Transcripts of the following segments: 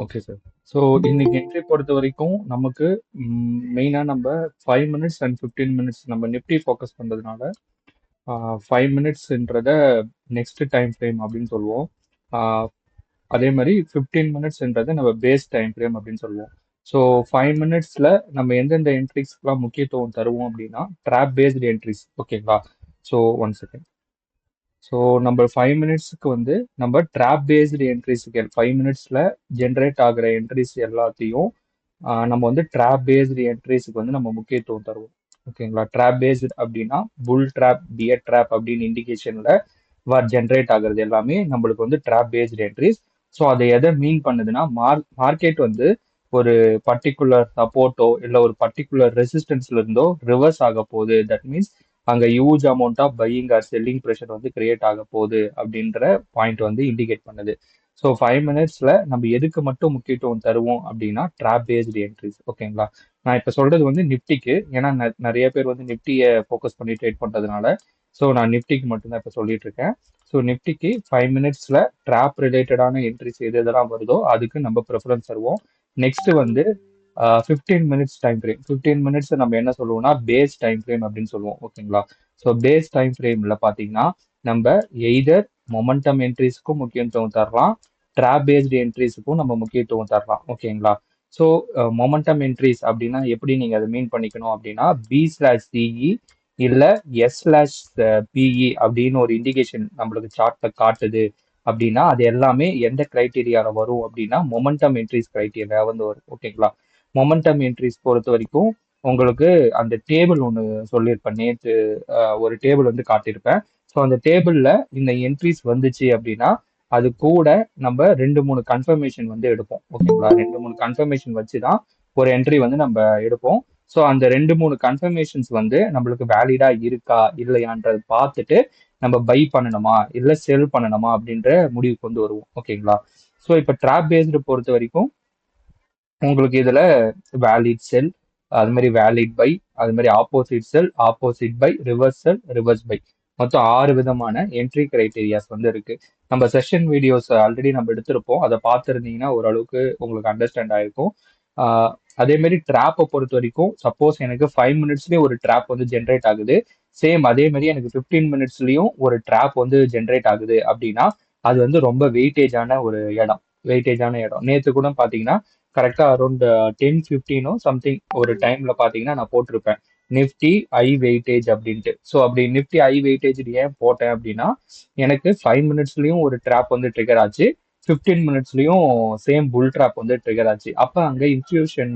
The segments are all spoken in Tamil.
Okay sir. ஸோ இன்னைக்கு என்ட்ரி பொறுத்த வரைக்கும் நமக்கு மெயினாக நம்ம 5 மினிட்ஸ் அண்ட் 15 மினிட்ஸ் நம்ம நிஃப்டி ஃபோக்கஸ் பண்ணுறதுனால 5 மினிட்ஸ்ன்றத நெக்ஸ்ட் டைம் ஃப்ரேம் அப்படின்னு சொல்லுவோம். ஆஹ் அதே மாதிரி 15 மினிட்ஸ்ன்றத நம்ம பேஸ் டைம் ஃப்ரேம் அப்படின்னு சொல்லுவோம். ஸோ 5 மினிட்ஸில் நம்ம எந்தெந்த என்ட்ரிஸ்க்குலாம் முக்கியத்துவம் தருவோம் அப்படின்னா ட்ராப் பேஸ்டு என்ட்ரிஸ். ஓகேங்களா? So one second. ஸோ நம்ம 5 மினிட்ஸ்க்கு வந்து நம்ம ட்ராப் பேஸ்டு என்ட்ரிஸ்க்கு 5 மினிட்ஸில் ஜென்ரேட் ஆகிற என்ட்ரிஸ் எல்லாத்தையும் நம்ம வந்து ட்ராப் பேஸ்டு என்ட்ரிஸ்க்கு வந்து நம்ம முக்கியத்துவம் தருவோம். ஓகேங்களா? ட்ராப் பேஸ்டு அப்படின்னா புல் ட்ராப், பியர் ட்ராப் அப்படின்னு இண்டிகேஷனில் ஜென்ரேட் ஆகுறது எல்லாமே நம்மளுக்கு வந்து ட்ராப் பேஸ்டு என்ட்ரிஸ். ஸோ அதை எதை மீன் பண்ணுதுன்னா மார்க்கெட் வந்து ஒரு பர்டிகுலர் சப்போர்ட்டோ இல்லை ஒரு பர்டிகுலர் ரெசிஸ்டன்ஸ்ல இருந்தோ ரிவர்ஸ் ஆக போகுது. தட் மீன்ஸ் அங்க huge amount of buying or selling pressure வந்து கிரியேட் ஆக போகுது அப்படின்ற பாயிண்ட் வந்து இண்டிகேட் பண்ணுது. ஸோ 5 மினிட்ஸ்ல நம்ம எதுக்கு மட்டும் முக்கியத்துவம் தருவோம் அப்படின்னா ட்ராப் பேஸ்டு என்ட்ரிஸ். ஓகேங்களா? நான் இப்போ சொல்றது வந்து நிப்டிக்கு, ஏன்னா நிறைய பேர் வந்து நிப்டியை ஃபோக்கஸ் பண்ணி ட்ரேட் பண்றதுனால ஸோ நான் நிப்டிக்கு மட்டும்தான் இப்போ சொல்லிட்டு இருக்கேன். ஸோ நிப்டிக்கு 5 மினிட்ஸ்ல ட்ராப் ரிலேட்டடான என்ட்ரிஸ் எது எதெல்லாம் வருதோ அதுக்கு நம்ம ப்ரிஃபரன்ஸ் தருவோம். நெக்ஸ்ட் வந்து 15 மினிட்ஸ் டைம் ஃப்ரேம். 15 மினிட்ஸ் நம்ம என்ன சொல்லுவோம்னா பேஸ் டைம் ஃப்ரேம் அப்படின்னு சொல்லுவோம். ஓகேங்களா? ஸோ பேஸ் டைம் ஃப்ரேம்ல பார்த்தீங்கன்னா நம்ம எய்தர் மொமெண்டம் என்ட்ரிஸ்க்கும் முக்கியத்துவம் தரலாம், ட்ராப் பேஸ்டு என்ட்ரிஸுக்கும் நம்ம முக்கியத்துவம் தரலாம். ஓகேங்களா? ஸோ மொமெண்டம் என்ட்ரிஸ் அப்படின்னா எப்படி நீங்க அதை மீன் பண்ணிக்கணும் அப்படின்னா B/CE இல்ல S/PE அப்படின்னு ஒரு இண்டிகேஷன் நம்மளுக்கு சார்ட்ல காட்டுது அப்படின்னா அது எல்லாமே எந்த கிரைட்டீரியால வரும் அப்படின்னா மொமெண்டம் என்ட்ரிஸ் கிரைட்டீரியா வந்து வரும். ஓகேங்களா? மொமெண்டம் என்ட்ரிஸ் பொறுத்த வரைக்கும் உங்களுக்கு அந்த டேபிள் ஒன்று சொல்லியிருப்பேன் நேற்று. ஒரு டேபிள் வந்து காட்டியிருப்பேன். ஸோ அந்த டேபிள்ல இந்த என்ட்ரிஸ் வந்துச்சு அப்படின்னா அது கூட நம்ம 2-3 கன்ஃபர்மேஷன் வந்து எடுப்போம். ஓகேங்களா? 2-3 கன்ஃபர்மேஷன் வச்சு தான் ஒரு என்ட்ரி வந்து நம்ம எடுப்போம். ஸோ அந்த 2-3 கன்ஃபர்மேஷன்ஸ் வந்து நம்மளுக்கு வேலிடா இருக்கா இல்லையான்றதை பார்த்துட்டு நம்ம பை பண்ணணுமா இல்லை செல் பண்ணணுமா அப்படின்ற முடிவுக்கு வந்து வருவோம். ஓகேங்களா? ஸோ இப்போ ட்ராப் பேஸ்டு பொறுத்த வரைக்கும் உங்களுக்கு இதுல வேலிட் செல், அது மாதிரி வேலிட் பை, அது மாதிரி opposite sell, opposite buy, reverse sell, reverse buy, மொத்தம் 6 விதமான என்ட்ரி கிரைட்டீரியாஸ் வந்து இருக்கு. நம்ம செஷன் வீடியோஸ் ஆல்ரெடி நம்ம எடுத்திருப்போம். அதை பார்த்துருந்தீங்கன்னா ஓரளவுக்கு உங்களுக்கு அண்டர்ஸ்டாண்ட் ஆயிருக்கும். ஆஹ் அதே மாதிரி ட்ராப்பை பொறுத்த வரைக்கும் சப்போஸ் எனக்கு 5 மினிட்ஸ்லயே ஒரு ட்ராப் வந்து ஜென்ரேட் ஆகுது, சேம் அதே மாதிரி எனக்கு 15 மினிட்ஸ்லயும் ஒரு ட்ராப் வந்து ஜென்ரேட் ஆகுது அப்படின்னா அது வந்து ரொம்ப வெயிட்டேஜான ஒரு இடம். வெயிட்டேஜான இடம் நேற்று கூட பாத்தீங்கன்னா கரெக்டா அரௌண்ட் 10-15 சம்திங் ஒரு டைம்ல பாத்தீங்கன்னா நான் போட்டிருப்பேன் நிஃப்டி ஐ வெயிட்டேஜ் அப்படின்ட்டு. ஸோ அப்படி நிஃப்டி ஐ வெயிட்டேஜ் ஏன் போட்டேன் அப்படின்னா எனக்கு 5 மினிட்ஸ்லயும் ஒரு ட்ராப் வந்து ட்ரிகர் ஆச்சு, 15 மினிட்ஸ்லயும் சேம் புல் ட்ராப் வந்து ட்ரிகர் ஆச்சு. அப்ப அங்க இன்ஸ்டியூஷன்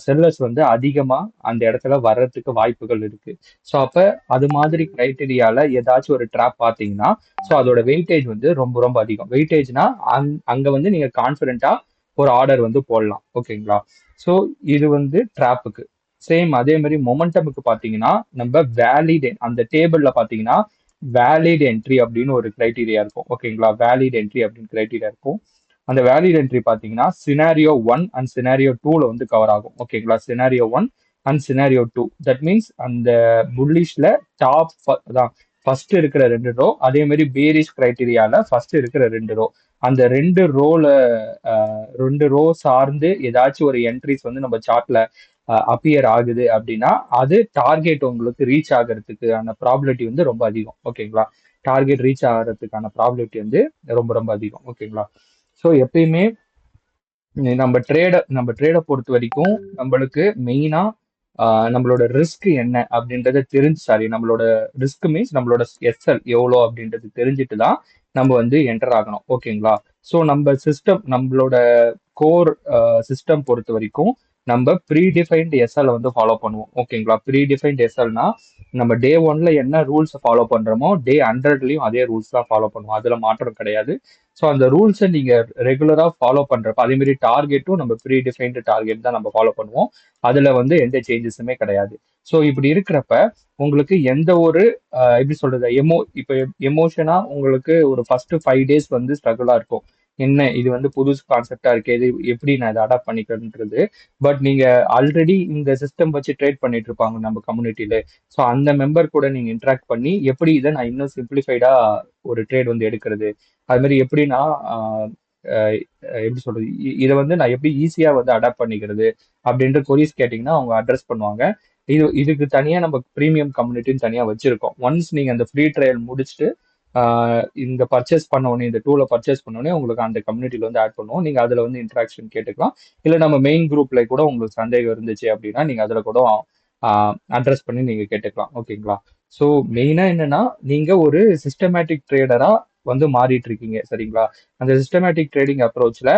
செல்லர்ஸ் வந்து அதிகமா அந்த இடத்துல வர்றதுக்கு வாய்ப்புகள் இருக்கு. ஸோ அப்ப அது மாதிரி கிரைட்டீரியால ஏதாச்சும் ஒரு ட்ராப் பாத்தீங்கன்னா ஸோ அதோட வெயிட்டேஜ் வந்து ரொம்ப ரொம்ப அதிகம். வெயிட்டேஜ்னா அங்க வந்து நீங்க கான்பிடென்ட்டா ஒரு ஆர்டர் வந்து போடலாம். ஓகேங்களா? ஸோ இது வந்து ட்ராப்புக்கு. சேம் அதே மாதிரி மொமெண்டமுக்கு பார்த்தீங்கன்னா நம்ம வேலிட் அந்த டேபிள்ல பார்த்தீங்கன்னா வேலிட் என்ட்ரி அப்படின்னு ஒரு கிரைட்டீரியா இருக்கும். ஓகேங்களா? வேலிட் என்ட்ரி அப்படின்னு கிரைட்டீரியா இருக்கும். அந்த வேலிட் என்ட்ரி பார்த்தீங்கன்னா சினாரியோ 1 அண்ட் சினாரியோ 2ல வந்து கவர் ஆகும். ஓகேங்களா? Scenario 1 and scenario 2 that means அந்த புல்லிஷ்ல டாப் தான் ஃபர்ஸ்ட் இருக்கிற 2 ரோ, அதே மாதிரி பேரிஷ் கிரைட்டீரியால ஃபர்ஸ்ட் இருக்கிற 2 ரோ, அந்த 2 ரோ சார்ந்து ஏதாச்சும் ஒரு என்ட்ரிஸ் வந்து நம்ம சார்ட்ல அப்பியர் ஆகுது அப்படின்னா அது டார்கெட் உங்களுக்கு ரீச் ஆகிறதுக்கான ப்ராபிலிட்டி வந்து ரொம்ப அதிகம். ஓகேங்களா? டார்கெட் ரீச் ஆகிறதுக்கான ப்ராபிலிட்டி வந்து ரொம்ப ரொம்ப அதிகம். ஓகேங்களா? ஸோ எப்பயுமே நம்ம ட்ரேடை பொறுத்த வரைக்கும் நம்மளுக்கு மெயினா நம்மளோட ரிஸ்க் என்ன அப்படின்றத சாரி நம்மளோட ரிஸ்க் மீன்ஸ் நம்மளோட எஸ்எல் எவ்வளோ அப்படின்றது தெரிஞ்சுட்டு தான் நம்ம வந்து என்டர் ஆகணும். ஓகேங்களா? ஸோ நம்மளோட கோர் சிஸ்டம் பொறுத்த வரைக்கும் நம்ம ப்ரீடிஃபைன்டு எஸ்எல் வந்து ஃபாலோ பண்ணுவோம். ஓகேங்களா? ப்ரீடிஃபைன்டு எஸ்எல்னா நம்ம டே 1ல என்ன ரூல்ஸ் ஃபாலோ பண்றோமோ டே 100லயும் அதே ரூல்ஸ் தான் ஃபாலோ பண்ணுவோம். அதுல மாற்றம் கிடையாது. ஸோ அந்த ரூல்ஸை நீங்க ரெகுலரா ஃபாலோ பண்றப்ப அதே மாதிரி டார்கெட்டும் நம்ம ப்ரீ டிஃபைன்டு டார்கெட் தான் நம்ம ஃபாலோ பண்ணுவோம். அதுல வந்து எந்த சேஞ்சஸுமே கிடையாது. ஸோ இப்படி இருக்கிறப்ப உங்களுக்கு எந்த ஒரு எப்படி சொல்றது இப்போ எமோஷனா உங்களுக்கு ஒரு ஃபர்ஸ்ட் 5 days வந்து ஸ்ட்ரகிளா இருக்கும். என்ன இது வந்து புதுசு கான்செப்டா இருக்கு, இது எப்படி நான் இதை அடாப்ட் பண்ணிக்கிறேன்றது. பட் நீங்க ஆல்ரெடி இந்த சிஸ்டம் வச்சு ட்ரேட் பண்ணிட்டு இருப்பாங்க நம்ம கம்யூனிட்டியில. ஸோ அந்த மெம்பர் கூட நீங்க இன்ட்ராக்ட் பண்ணி எப்படி இதை நான் இன்னும் சிம்பிளிஃபைடா ஒரு ட்ரேட் வந்து எடுக்கிறது, அது மாதிரி எப்படின்னா எப்படி சொல்றது, இதை வந்து நான் எப்படி ஈஸியா வந்து அடாப்ட் பண்ணிக்கிறது அப்படின்ற கொரிஸ் கேட்டிங்கன்னா அவங்க அட்ரஸ் பண்ணுவாங்க. இதுக்கு தனியா நம்ம ப்ரீமியம் கம்யூனிட்டின்னு தனியா வச்சிருக்கோம். ஒன்ஸ் நீங்க அந்த ஃப்ரீ ட்ரையல் முடிச்சுட்டு இந்த பர்ச்சேஸ் பண்ண உடனே, இந்த டூலை பர்ச்சேஸ் பண்ண உடனே உங்களுக்கு அந்த கம்யூனிட்டியில வந்து ஆட் பண்ணுவோம். நீங்க அதுல வந்து இன்ட்ராக்ஷன் கேட்டுக்கலாம். இல்ல நம்ம மெயின் குரூப்ல கூட உங்களுக்கு சந்தேகம் இருந்துச்சு அப்படின்னா நீங்க அதுல கூட அட்ரஸ் பண்ணி நீங்க கேட்டுக்கலாம். ஓகேங்களா? ஸோ மெயினா என்னன்னா, நீங்க ஒரு சிஸ்டமேட்டிக் ட்ரேடரா வந்து மாறிட்டு இருக்கீங்க. சரிங்களா? அந்த சிஸ்டமேட்டிக் ட்ரேடிங் அப்ரோச்ல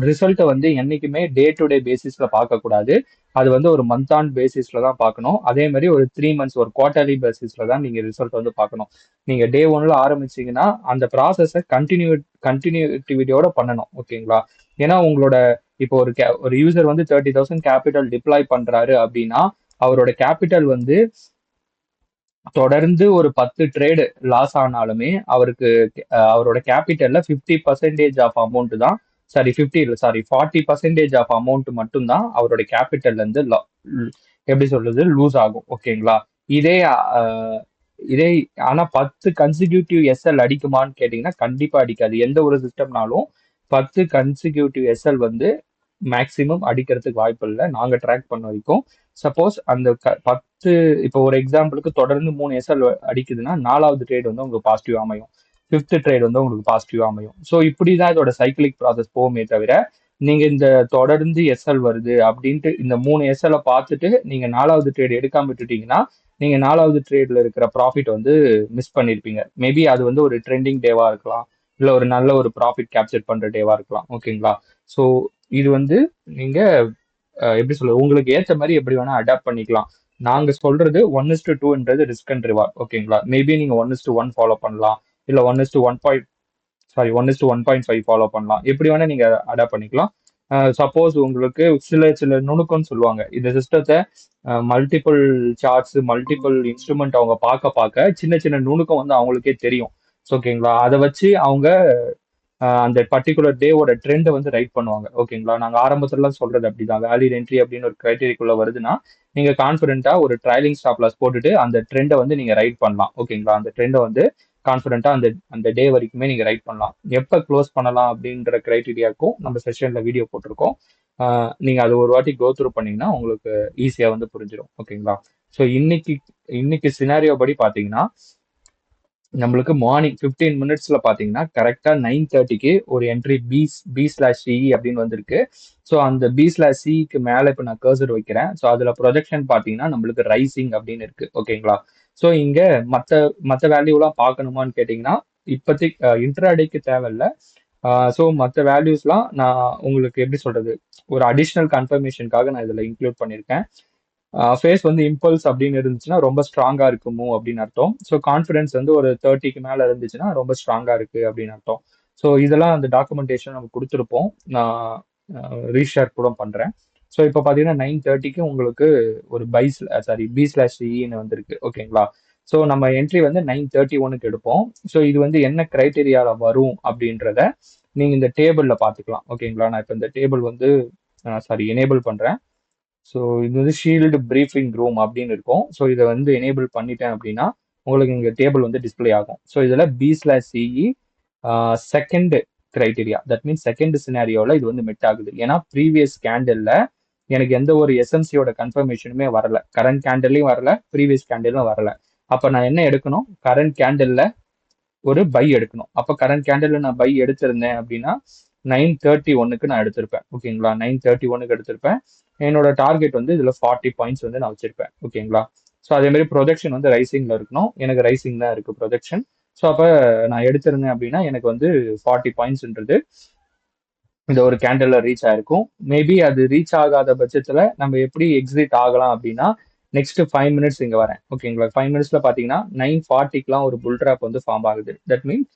ரிசல்ட்டை வந்து என்னைக்குமே டே டு டே பேசிஸ்ல பார்க்கக்கூடாது. அது வந்து ஒரு மந்த் ஆன் பேசிஸ்ல தான் பார்க்கணும். அதே மாதிரி ஒரு 3 மந்த்ஸ், ஒரு குவார்டர்லி பேசிஸ்ல தான் நீங்க ரிசல்ட் வந்து பார்க்கணும். நீங்க டே ஒன்ல ஆரம்பிச்சீங்கன்னா அந்த ப்ராசஸை கண்டினியூட்டிவிட்டியோட பண்ணணும். ஓகேங்களா? ஏன்னா உங்களோட இப்போ ஒரு யூசர் வந்து 30,000 கேபிட்டல் டிப்ளாய் பண்றாரு அப்படின்னா அவரோட கேபிட்டல் வந்து தொடர்ந்து ஒரு 10 ட்ரேடு லாஸ் ஆனாலுமே அவருக்கு அவரோட கேபிட்டல்ல 50% ஆஃப் அமௌண்ட் தான், சாரி 40% ஆஃப் அமௌண்ட் மட்டும்தான் அவரோட கேபிட்டல்ல இருந்து எப்படி சொல்றது லூஸ் ஆகும். ஓகேங்களா? இதே இதே ஆனா 10 கன்சிக்யூட்டிவ் எஸ்எல் அடிக்குமான்னு கேட்டீங்கன்னா கண்டிப்பா அடிக்காது. எந்த ஒரு சிஸ்டம்னாலும் 10 கன்சிக்யூட்டிவ் எஸ்எல் வந்து மேக்சிமம் அடிக்கிறதுக்கு வாய்ப்பு இல்லை, நாங்க ட்ராக் பண்ண வரைக்கும். சப்போஸ் அந்த 10, இப்போ ஒரு எக்ஸாம்பிளுக்கு தொடர்ந்து 3 எஸ்எல் அடிக்குதுன்னா 4வது ட்ரேட் வந்து உங்களுக்கு பாசிட்டிவ் அமையும், 5th ட்ரேட் வந்து உங்களுக்கு பாசிட்டிவ் அமையும். ஸோ இப்படிதான் இதோட சைக்கிளிக் ப்ராசஸ் போகுமே தவிர நீங்க இந்த தொடர்ந்து எஸ்எல் வருது அப்படின்ட்டு இந்த 3 எஸ்எல் பார்த்துட்டு நீங்க 4வது ட்ரேட் எடுக்காம விட்டுட்டீங்கன்னா நீங்க 4வது ட்ரேட்ல இருக்கிற ப்ராஃபிட் வந்து மிஸ் பண்ணிருப்பீங்க. மேபி அது வந்து ஒரு ட்ரெண்டிங் டேவா இருக்கலாம், இல்ல ஒரு நல்ல ஒரு ப்ராஃபிட் கேப்சர் பண்ற டேவா இருக்கலாம். ஓகேங்களா? ஸோ இது வந்து நீங்க எப்படி சொல்றது, உங்களுக்கு ஏற்ற மாதிரி எப்படி வேணா அடாப்ட் பண்ணிக்கலாம். நாங்க சொல்றது 1:2ன்றது ரிஸ்க் அண்ட் ரிவார்ட். ஓகேங்களா? மேபி நீங்க 1:1 ஃபாலோ பண்ணலாம், இல்ல 1:1.5 ஃபாலோ பண்ணலாம். எப்படி வேணா நீங்க அடாப்ட் பண்ணிக்கலாம். சப்போஸ் உங்களுக்கு சில சில நுணுக்கம்னு சொல்லுவாங்க, இந்த சிஸ்டத்தை மல்டிபிள் சார்ட்ஸ், மல்டிபிள் இன்ஸ்ட்ருமெண்ட் அவங்க பார்க்க பார்க்க சின்ன சின்ன நுணுக்கம் வந்து அவங்களுக்கே தெரியும். ஓகேங்களா? அதை வச்சு அவங்க அந்த பர்டிகுலர் டேவோட ட்ரெண்டை வந்து ரைட் பண்ணுவாங்க. ஓகேங்களா? நாங்க ஆரம்பத்துலலாம் சொல்றது அப்படிதான். வேலிட் என்ட்ரி அப்படின்னு ஒரு கிரைட்டீரியாக்குள்ள வருதுன்னா நீங்க கான்ஃபிடென்ட்டா ஒரு ட்ரைலிங் ஸ்டாப் லாஸ் போட்டுட்டு அந்த ட்ரெண்டை வந்து நீங்க ரைட் பண்ணலாம். ஓகேங்களா? அந்த ட்ரெண்டை வந்து கான்ஃபிடென்ட்டா அந்த அந்த டே வரைக்குமே நீங்க ரைட் பண்ணலாம். எப்போ க்ளோஸ் பண்ணலாம் அப்படின்ற கிரைட்டீரியாவுக்கும் நம்ம செஷன்ல வீடியோ போட்டிருக்கோம். நீங்க அது ஒரு வாட்டி கோ த்ரூ பண்ணீங்கன்னா உங்களுக்கு ஈஸியா வந்து புரிஞ்சிடும். ஓகேங்களா? ஸோ இன்னைக்கு இன்னைக்கு சினாரியோ படி பாத்தீங்கன்னா நம்மளுக்கு மார்னிங் 15 மினிட்ஸ்ல பாத்தீங்கன்னா கரெக்டா 9:30க்கு ஒரு என்ட்ரி பி/சிஇ அப்படின்னு வந்திருக்கு. ஸோ அந்த பி/சிக்கு மேல இப்ப நான் கர்சர் வைக்கிறேன். ஸோ அதுல ப்ரொஜெக்ஷன் பாத்தீங்கன்னா நம்மளுக்கு ரைசிங் அப்படின்னு இருக்கு. ஓகேங்களா? ஸோ இங்க மத்த மத்த வேல்யூலாம் பார்க்கணுமான்னு கேட்டீங்கன்னா இப்போதைக்கு இன்ட்ராடேக்கு தேவையில்ல. ஸோ மற்ற வேல்யூஸ்லாம் நான் உங்களுக்கு எப்படி சொல்றது, ஒரு அடிஷ்னல் கன்ஃபர்மேஷனுக்காக நான் இதுல இன்க்ளூட் பண்ணியிருக்கேன். ஃபேஸ் வந்து இம்பல்ஸ் அப்படின்னு இருந்துச்சுன்னா ரொம்ப ஸ்ட்ராங்கா இருக்குமோ அப்படின்னு அர்த்தம். ஸோ கான்ஃபிடன்ஸ் வந்து ஒரு 30க்கு மேல இருந்துச்சுன்னா ரொம்ப ஸ்ட்ராங்கா இருக்கு அப்படின்னு அர்த்தம். ஸோ இதெல்லாம் அந்த டாக்குமெண்டேஷன் நம்ம கொடுத்துருப்போம். நான் ரீஷேர் கூட பண்றேன். ஸோ இப்போ பார்த்தீங்கன்னா 9:30க்கு உங்களுக்கு ஒரு பி/சின்னு வந்திருக்கு. ஓகேங்களா? ஸோ நம்ம என்ட்ரி வந்து 9:31க்கு எடுப்போம். ஸோ இது வந்து என்ன கிரைட்டீரியால வரும் அப்படின்றத நீங்க இந்த டேபிள்ல பார்த்துக்கலாம். ஓகேங்களா? நான் இப்போ இந்த டேபிள் வந்து எனேபிள் பண்றேன். ஸோ இது வந்து ஷீல்டு பிரீஃபிங் ரூம் அப்படின்னு இருக்கும். ஸோ இதை வந்து எனேபிள் பண்ணிட்டேன் அப்படின்னா உங்களுக்கு இங்கே டேபிள் வந்து டிஸ்பிளே ஆகும். ஸோ இதில் பி/சிஇ second criteria, that means second சினாரியோவில் இது வந்து மெட் ஆகுது. ஏன்னா ப்ரீவியஸ் கேண்டலில் எனக்கு எந்த ஒரு எஸ்எம்சியோட கன்ஃபர்மேஷனுமே வரல, கரண்ட் கேண்டல்லையும் வரல, ப்ரீவியஸ் கேண்டலும் வரல. அப்போ நான் என்ன எடுக்கணும், கரண்ட் கேண்டலில் ஒரு பை எடுக்கணும். அப்போ கரண்ட் கேண்டலில் நான் பை எடுத்திருந்தேன் அப்படின்னா 9:31க்கு நான் எடுத்திருப்பேன். ஓகேங்களா? 9:31க்கு எடுத்திருப்பேன். என்னோட டார்கெட் வந்து இதுல 40 பாயிண்ட்ஸ் வந்து நான் வச்சிருப்பேன். ஓகேங்களா? ஸோ அதே மாதிரி ப்ரொஜெக்ஷன் வந்து ரைசிங்ல இருக்கணும். எனக்கு ரைசிங் தான் இருக்கு ப்ரொஜெக்ஷன். ஸோ அப்போ நான் எடுத்திருந்தேன் அப்படின்னா எனக்கு வந்து 40 பாயிண்ட்ஸ்ன்றது இந்த ஒரு கேண்டல்ல ரீச் ஆயிருக்கும். மேபி அது ரீச் ஆகாத பட்சத்துல நம்ம எப்படி எக்ஸிட் ஆகலாம் அப்படின்னா நெக்ஸ்ட் 5 மினிட்ஸ் இங்க வரேன். ஓகேங்களா? 5 மினிட்ஸ்ல பாத்தீங்கன்னா 9:40க்குலாம் ஒரு புல் ட்ராப் வந்து ஃபார்ம் ஆகுது. தட் மீன்ஸ்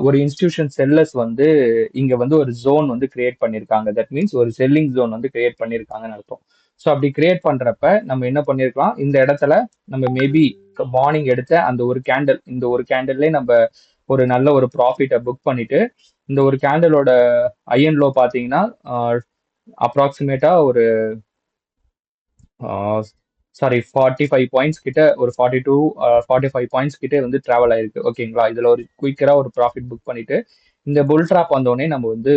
ஒரு இன்ஸ்டிடியூஷன் செல்லர்ஸ் வந்து இங்க வந்து ஒரு ஜோன் வந்து கிரியேட் பண்ணிருக்காங்க. தட் மீன்ஸ் ஒரு செல்லிங் ஜோன் வந்து கிரியேட் பண்ணிருக்காங்கன்னு அர்த்தம். ஸோ அப்படி கிரியேட் பண்றப்ப நம்ம என்ன பண்ணிருக்கலாம், இந்த இடத்துல நம்ம மேபி மார்னிங் எடுத்த அந்த ஒரு கேண்டல், இந்த ஒரு கேண்டல்லே நம்ம ஒரு நல்ல ஒரு ப்ராஃபிட்டை புக் பண்ணிட்டு இந்த ஒரு கேண்டலோட ஐஎன் லோ பாத்தீங்கன்னா அப்ராக்சிமேட்டா ஒரு 45 பாயிண்ட்ஸ் கிட்ட, ஒரு 42 45 பாயிண்ட்ஸ் கிட்ட வந்து டிராவல் ஆயிருக்கு. ஓகேங்களா? இதுல ஒரு குயிக்கரா ஒரு ப்ராஃபிட் புக் பண்ணிட்டு இந்த புல் ட்ராப் வந்தோடனே நம்ம வந்து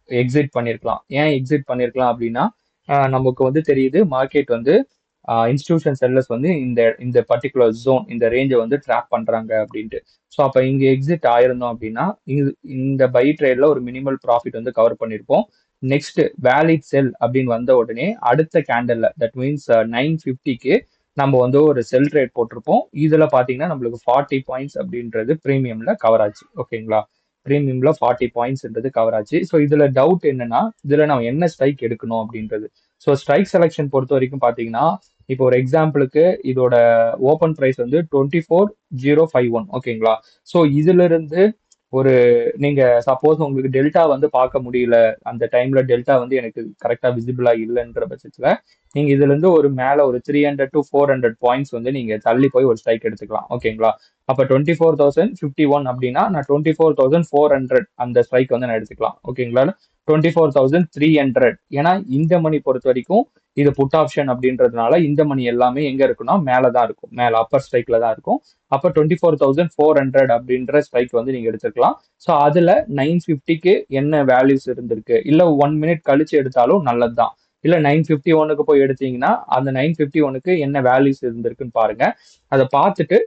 எக்ஸிட் பண்ணியிருக்கலாம். ஏன் எக்ஸிட் பண்ணியிருக்கலாம் அப்படின்னா நமக்கு வந்து தெரியுது மார்க்கெட் வந்து இன்ஸ்டிடியூஷன் செல்லர்ஸ் வந்து இந்த இந்த பர்டிகுலர் ஜோன் இந்த ரேஞ்சை வந்து ட்ராப் பண்றாங்க அப்படின்ட்டு. ஸோ அப்போ இங்க எக்ஸிட் ஆயிருந்தோம் அப்படின்னா இந்த பை ட்ரேட்ல ஒரு மினிமல் ப்ராஃபிட் வந்து கவர் பண்ணியிருப்போம். நெக்ஸ்ட் வேலிட் செல் அப்படின்னு வந்த உடனே அடுத்த கேண்டல்ல தட் மீன்ஸ் 950க்கு நம்ம வந்து ஒரு செல் ட்ரேட் போட்டிருப்போம். இதுல பாத்தீங்கன்னா நம்மளுக்கு 40 பாயிண்ட்ஸ் அப்படின்றது ப்ரீமியம்ல கவர் ஆச்சு. ஓகேங்களா? ப்ரீமியம்ல 40 பாயிண்ட்ஸ்ன்றது கவர் ஆச்சு. ஸோ இதுல டவுட் என்னன்னா இதுல நம்ம என்ன ஸ்ட்ரைக் எடுக்கணும் அப்படின்றது. ஸோ ஸ்ட்ரைக் செலெக்ஷன் பொறுத்த வரைக்கும் பாத்தீங்கன்னா இப்போ ஒரு எக்ஸாம்பிளுக்கு இதோட ஓப்பன் ப்ரைஸ் வந்து 24,051. ஓகேங்களா? ஸோ இதுல இருந்து ஒரு நீங்க சப்போஸ் உங்களுக்கு டெல்டா வந்து பார்க்க முடியல, அந்த டைம்ல டெல்டா வந்து எனக்கு கரெக்டா விசிபிளா இல்லைன்ற பட்சத்துல நீங்க இதுல இருந்து ஒரு மேல ஒரு 300 to 400 பாயிண்ட்ஸ் வந்து நீங்க தள்ளி போய் ஒரு ஸ்ட்ரைக் எடுத்துக்கலாம். ஓகேங்களா? அப்ப 24,051 அப்படின்னா நான் 24,400 அந்த ஸ்ட்ரைக் வந்து நான் எடுத்துக்கலாம். ஓகேங்களா? 24,300 ஏன்னா இந்த மணி பொறுத்த வரைக்கும் இது புட் ஆப்ஷன் அப்படின்றதுனால இந்த மணி எல்லாமே எங்க இருக்குன்னா மேலதான் இருக்கும், மேல அப்பர் ஸ்ட்ரைக்ல தான் இருக்கும். அப்ப 24,400 அப்படின்ற ஸ்ட்ரைக் வந்து நீங்க எடுத்துக்கலாம். ஸோ அதுல 950க்கு என்ன வேல்யூஸ் இருந்திருக்கு, இல்ல 1 மினிட் கழிச்சு எடுத்தாலும் நல்லதுதான். இல்ல 951க்கு போய் எடுத்தீங்கன்னா அந்த 951க்கு என்ன வேல்யூஸ் இருந்திருக்குன்னு பாருங்க. அதை பார்த்துட்டு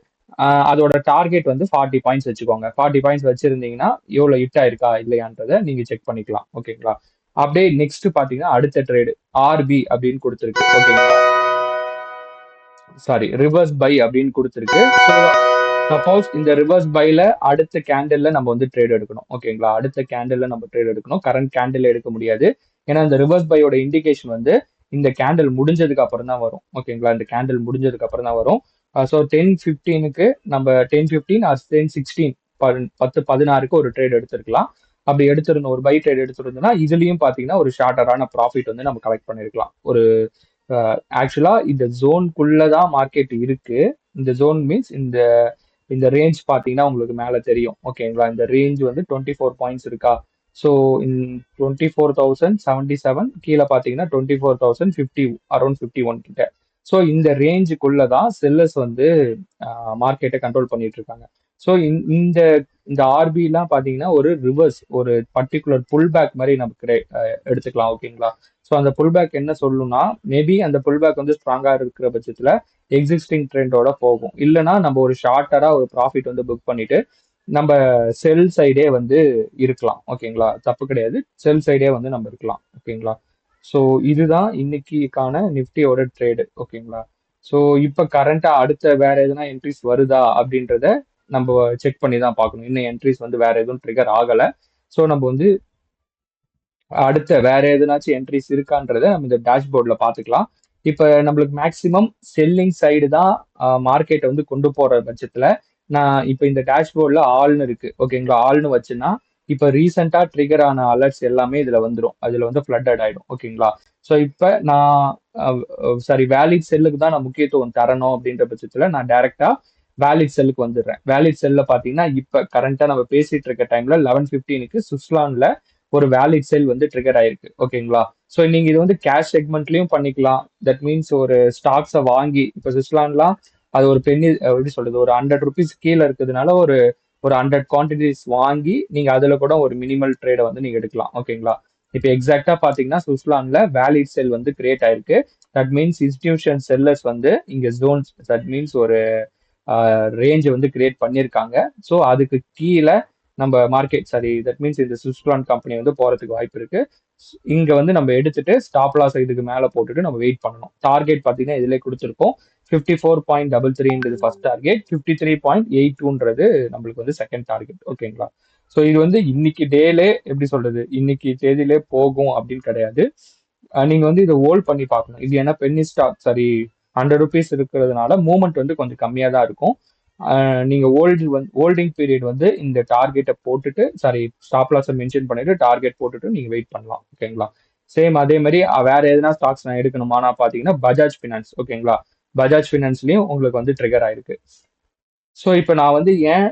அதோட டார்கெட் வந்து 40 பாயிண்ட்ஸ் வச்சுக்கோங்க. 40 பாயிண்ட்ஸ் வச்சிருந்தீங்கன்னா எவ்வளவு ஹிட் ஆயிருக்கா இல்லையான்றதை நீங்க செக் பண்ணிக்கலாம். ஓகேங்களா? அப்படியே நெக்ஸ்ட் பாத்தீங்கன்னா அடுத்த ட்ரேடு ஆர்பி அப்படின்னு கொடுத்துருக்கு. ஓகேங்களா? சாரி, ரிவர்ஸ் பை அப்படின்னு கொடுத்துருக்கு. ஸோ சப்போஸ் இந்த ரிவர்ஸ் பைல அடுத்த கேண்டில்ல நம்ம வந்து ட்ரேட் எடுக்கணும். ஓகேங்களா? அடுத்த கேண்டில்ல நம்ம ட்ரேட் எடுக்கணும். கரண்ட் கேண்டில் எடுக்க முடியாது. ஏன்னா இந்த ரிவர்ஸ் பையோட இண்டிகேஷன் வந்து இந்த கேண்டில் முடிஞ்சதுக்கு அப்புறம் தான் வரும். ஓகேங்களா? இந்த கேண்டில் முடிஞ்சதுக்கு அப்புறம் தான் வரும். ஸோ 10:15க்கு நம்ம 10:15 ஆர் 10:16 10:16க்கு ஒரு ட்ரேட் எடுத்திருக்கலாம். அப்படி எடுத்திருந்தோம், ஒரு பை ட்ரேட் எடுத்திருந்தோம்னா இதுலயும் பாத்தீங்கன்னா ஒரு ஷார்ட்டரான ப்ராஃபிட் வந்து நம்ம கலெக்ட் பண்ணிருக்கலாம். ஒரு ஆக்சுவலா இந்த ஜோனுக்குள்ளதான் மார்க்கெட் இருக்கு. இந்த ஜோன் மீன்ஸ் இந்த இந்த ரேஞ்ச் பாத்தீங்கன்னா உங்களுக்கு மேல தெரியும். ஓகேங்களா? இந்த ரேஞ்ச் வந்து 24 பாயிண்ட்ஸ் இருக்கா? ஸோ 24,077 கீழே பாத்தீங்கன்னா 24,050 அரௌண்ட் 51 கிட்ட. ஸோ இந்த ரேஞ்சுக்குள்ளதான் செல்லர்ஸ் வந்து மார்க்கெட்டை கண்ட்ரோல் பண்ணிட்டு இருக்காங்க. ஸோ இந்த இந்த ஆர்பி எல்லாம் பாத்தீங்கன்னா ஒரு ரிவர்ஸ் ஒரு பர்டிகுலர் புல் பேக் மாதிரி நமக்கு எடுத்துக்கலாம். ஓகேங்களா? ஸோ அந்த புல் பேக் என்ன சொல்லணும்னா மேபி அந்த புல் பேக் வந்து ஸ்ட்ராங்கா இருக்கிற பட்சத்துல எக்ஸிஸ்டிங் ட்ரெண்டோட போகும். இல்லைன்னா நம்ம ஒரு ஷார்ட்டரா ஒரு ப்ராஃபிட் வந்து புக் பண்ணிட்டு நம்ம செல் சைடே வந்து இருக்கலாம். ஓகேங்களா? தப்பு கிடையாது. செல் சைடே வந்து நம்ம இருக்கலாம். ஓகேங்களா? ஸோ இதுதான் இன்னைக்கான நிஃப்டியோட ட்ரேடு. ஓகேங்களா? ஸோ இப்போ கரண்டா அடுத்த வேற எதுனா என்ட்ரிஸ் வருதா அப்படின்றத நம்ம செக் பண்ணி தான் பார்க்கணும். இன்னும் என்ட்ரிஸ் வந்து வேற எதுவும் ட்ரிகர் ஆகல. ஸோ நம்ம வந்து அடுத்த வேற எதுனாச்சும் என்ட்ரிஸ் இருக்கான்றத நம்ம இந்த டேஷ்போர்ட்ல பாத்துக்கலாம். இப்ப நம்மளுக்கு மேக்சிமம் செல்லிங் சைடு தான் மார்க்கெட்டை வந்து கொண்டு போற பட்சத்துல நான் இப்ப இந்த டேஷ்போர்ட்ல ஆல்னு இருக்கு. ஓகேங்களா? ஆல்னு வச்சுன்னா இப்ப ரீசெண்டா ட்ரிகர் ஆன அலர்ட்ஸ் எல்லாமே இதுல வந்துடும். அதுல வந்து ஃபிளட்டட் ஆயிடும். ஓகேங்களா? ஸோ இப்ப நான் சாரி வேலிட் செல்லுக்கு தான் நான் முக்கியத்துவம் தரணும் அப்படின்ற பட்சத்துல நான் டைரக்டா வேலிட் செல்லுக்கு வந்துடுறேன். வேலிட் செல்ல பாத்தீங்கன்னா இப்ப கரண்டா நம்ம பேசிட்டு இருக்க டைம்ல 11:15க்கு சுவிட்சர்லாந்துல ஒரு வேலிட் செல் வந்து ட்ரிகர் ஆயிருக்கு. ஓகேங்களா? ஸோ நீங்க இது வந்து கேஷ் செக்மெண்ட்லயும் பண்ணிக்கலாம். தட் மீன்ஸ் ஒரு ஸ்டாக்ஸை வாங்கி இப்ப சுவிட்சர்லாண்ட்லாம் அது ஒரு பென்னி எப்படி சொல்றது ஒரு 100 ருபீஸ் கீழே இருக்கிறதுனால ஒரு ஒரு 100 குவான்டிட்டிஸ் வாங்கி நீங்க அதுல கூட ஒரு மினிமல் ட்ரேடை வந்து நீங்க எடுக்கலாம். ஓகேங்களா? இப்போ எக்ஸாக்டா பாத்தீங்கன்னா சுவிட்சர்லாந்துல வேலிட் செல் வந்து கிரியேட் ஆயிருக்கு. தட் மீன்ஸ் இன்ஸ்டிடியூஷன் செல்லர்ஸ் வந்து இங்க ஜோன்ஸ் தட் மீன்ஸ் ஒரு ரேஞ்ச் வந்து கிரியேட் பண்ணியிருக்காங்க. ஸோ அதுக்கு கீழே நம்ம மார்க்கெட் சாரி தட் மீன்ஸ் இந்த சுவிட்சர்லாந்து கம்பெனி வந்து போறதுக்கு வாய்ப்பு இருக்கு. இங்க வந்து நம்ம எடுத்துட்டு ஸ்டாப் லாஸ் இதுக்கு மேல போட்டுட்டு நம்ம வெயிட் பண்ணணும். டார்கெட் பாத்தீங்கன்னா இதுல கொடுத்துருக்கோம் 54.33 ஃபர்ஸ்ட் டார்கெட், 53.82 நம்மளுக்கு வந்து செகண்ட் டார்கெட். ஓகேங்களா? ஸோ இது வந்து இன்னைக்கு டேலே எப்படி சொல்றது இன்னைக்கு தேதியிலே போகும் அப்படின்னு கிடையாது. நீங்க வந்து இதை ஹோல்ட் பண்ணி பார்க்கணும். இது ஏன்னா பென்னி ஸ்டாக் சாரி 100 ருபீஸ் இருக்கிறதுனால மூவ்மெண்ட் வந்து கொஞ்சம் கம்மியா தான் இருக்கும். நீங்க ஹோல்டிங் பீரியட் வந்து இந்த டார்கெட்டை போட்டுட்டு சாரி ஸ்டாப் லாஸை மென்ஷன் பண்ணிட்டு டார்கெட் போட்டுட்டு நீங்க வெயிட் பண்ணலாம். ஓகேங்களா? சேம் அதே மாதிரி வேற எதனா ஸ்டாக்ஸ் நான் எடுக்கணுமா நான் பாத்தீங்கன்னா பஜாஜ் ஃபினான்ஸ். ஓகேங்களா? பஜாஜ் ஃபினான்ஸ்லயும் உங்களுக்கு வந்து ட்ரிகர் ஆயிருக்கு. ஸோ இப்போ நான் வந்து ஏன்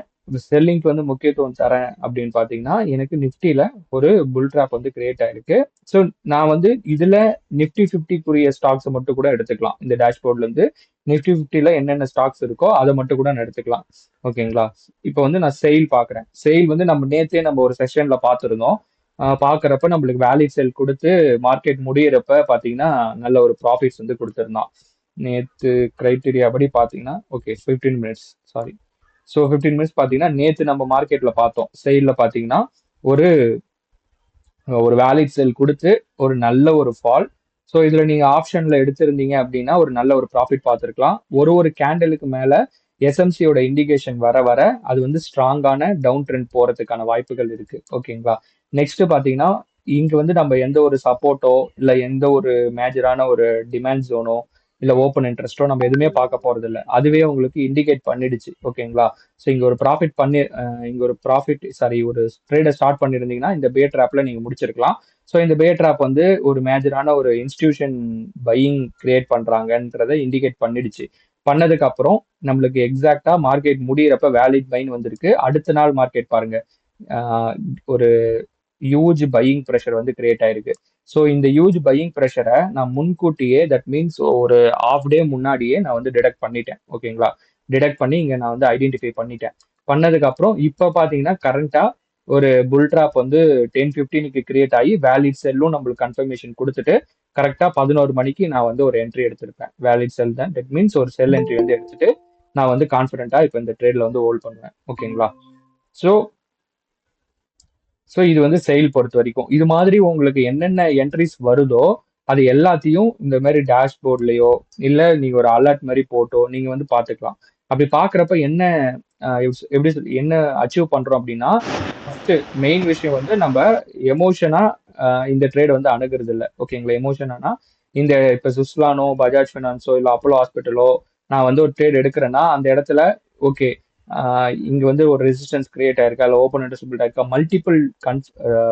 செல்லிங்க்கு வந்து முக்கியத்துவம் தரேன் அப்படின்னு பார்த்தீங்கன்னா, எனக்கு நிஃப்டில ஒரு புல் ட்ராப் வந்து கிரியேட் ஆயிருக்கு. ஸோ நான் வந்து இதுல நிஃப்டி 50க்குரிய ஸ்டாக்ஸ மட்டும் கூட எடுத்துக்கலாம். இந்த டேஷ்போர்ட்ல இருந்து நிஃப்டி 50ல என்னென்ன ஸ்டாக்ஸ் இருக்கோ அத மட்டும் கூட நான் எடுத்துக்கலாம். ஓகேங்களா? இப்போ வந்து நான் செயில் பார்க்குறேன். செயில் வந்து நேத்தே நம்ம ஒரு செஷன்ல பார்த்திருந்தோம். பார்க்குறப்ப நம்மளுக்கு வேலிட் செல் குடுத்து மார்க்கெட் முடியிறப்ப பார்த்தீங்கன்னா, நல்ல ஒரு ப்ராஃபிட்ஸ் வந்து குடுத்திருந்தான். நேத்து கிரைட்டீரியா படி பார்த்தீங்கன்னா, okay 15 minutes sorry. So 15 minutes பார்த்தீங்கன்னா, நேத்து நம்ம மார்க்கெட்ல பார்த்தோம். செயில்ல பார்த்தீங்கன்னா, ஒரு ஒரு வேலிட் செல் குடுத்து ஒரு நல்ல ஒரு ஃபால். ஸோ இதுல நீங்க ஆப்ஷன்ல எடுத்திருந்தீங்க அப்படின்னா, ஒரு நல்ல ஒரு ப்ராஃபிட் பார்த்திருக்கலாம். ஒரு கேண்டலுக்கு மேல எஸ்எம்சியோட இண்டிகேஷன் வர வர அது வந்து ஸ்ட்ராங்கான டவுன் ட்ரெண்ட் போறதுக்கான வாய்ப்புகள் இருக்கு. ஓகேங்களா? நெக்ஸ்ட் பார்த்தீங்கன்னா, இங்க வந்து நம்ம எந்த ஒரு சப்போர்ட்டோ, இல்ல எந்த ஒரு மேஜரான ஒரு டிமாண்ட் ஜோனோ, இல்ல ஓப்பன் இன்ட்ரெஸ்ட்டோ நம்ம எதுவுமே பார்க்க போறதில்ல. அதுவே உங்களுக்கு இண்டிகேட் பண்ணிடுச்சு. ஓகேங்களா? ஸோ இங்க ஒரு ப்ராஃபிட் பண்ணி இங்க ஒரு ப்ராஃபிட் சாரி ஒரு ட்ரேட ஸ்டார்ட் பண்ணியிருந்தீங்கன்னா, இந்த பே ட்ராப்ல நீங்க முடிச்சிருக்கலாம். ஸோ இந்த பே ட்ராப் வந்து ஒரு மேஜரான ஒரு இன்ஸ்டிடியூஷன் பையிங் கிரியேட் பண்றாங்கன்றத இண்டிகேட் பண்ணிடுச்சு. பண்ணதுக்கு அப்புறம் நம்மளுக்கு எக்ஸாக்ட்டா மார்க்கெட் முடியிறப்ப வேலிட் பைன்னு வந்திருக்கு. அடுத்த நாள் மார்க்கெட் பாருங்க. ஆஹ் ஒரு ஹியூஜ் பையிங் ப்ரெஷர் வந்து கிரியேட் ஆயிருக்கு. ஸோ இந்த ஹியூஜ் பையிங் ப்ரெஷரை நான் முன்கூட்டியே தட் மீன்ஸ் ஒரு ஹாஃப் டே முன்னாடியே நான் வந்து டிடெக்ட் பண்ணிட்டேன். ஓகேங்களா? டிடெக்ட் பண்ணி இங்க நான் வந்து ஐடென்டிஃபை பண்ணிட்டேன். பண்ணதுக்கு அப்புறம் இப்போ பாத்தீங்கன்னா கரண்டா ஒரு புல் ட்ராப் வந்து 10:15க்கு கிரியேட் ஆகி வேலிட் செல்லும் நம்மளுக்கு கன்ஃபர்மேஷன் கொடுத்துட்டு கரெக்டா 11 மணிக்கு நான் வந்து ஒரு என்ட்ரி எடுத்திருப்பேன். வேலிட் செல் தான் தட் மீன்ஸ் ஒரு செல் என்ட்ரி வந்து எடுத்துட்டு நான் வந்து கான்ஃபிடென்ட்டா இப்போ இந்த ட்ரேட்ல வந்து ஹோல்ட் பண்ணுவேன். ஓகேங்களா? ஸோ ஸோ இது வந்து செயல் பொறுத்த வரைக்கும் இது மாதிரி உங்களுக்கு என்னென்ன என்ட்ரிஸ் வருதோ அது எல்லாத்தையும் இந்த மாதிரி டேஷ்போர்ட்லயோ இல்ல நீங்க ஒரு அலர்ட் மாதிரி போட்டோ நீங்க வந்து பாத்துக்கலாம். அப்படி பாக்குறப்ப என்ன எப்படி என்ன அச்சீவ் பண்றோம் அப்படின்னா ஃபர்ஸ்ட் மெயின் விஷயம் வந்து நம்ம எமோஷனா இந்த ட்ரேட் வந்து அணுகிறது இல்லை. ஓகேங்களா? எமோஷனா இந்த இப்ப சுஸ்லானோ பஜாஜ் ஃபினான்ஸோ இல்ல அப்போலோ ஹாஸ்பிட்டலோ நான் வந்து ஒரு ட்ரேட் எடுக்கிறேன்னா அந்த இடத்துல ஓகே இங்க வந்து ஒரு ரெசிஸ்டன்ஸ் கிரியேட் ஆயிருக்கா இல்ல ஓப்பன் இன்ட்ரெஸ்ட் பில்ட் ஆயிருக்கா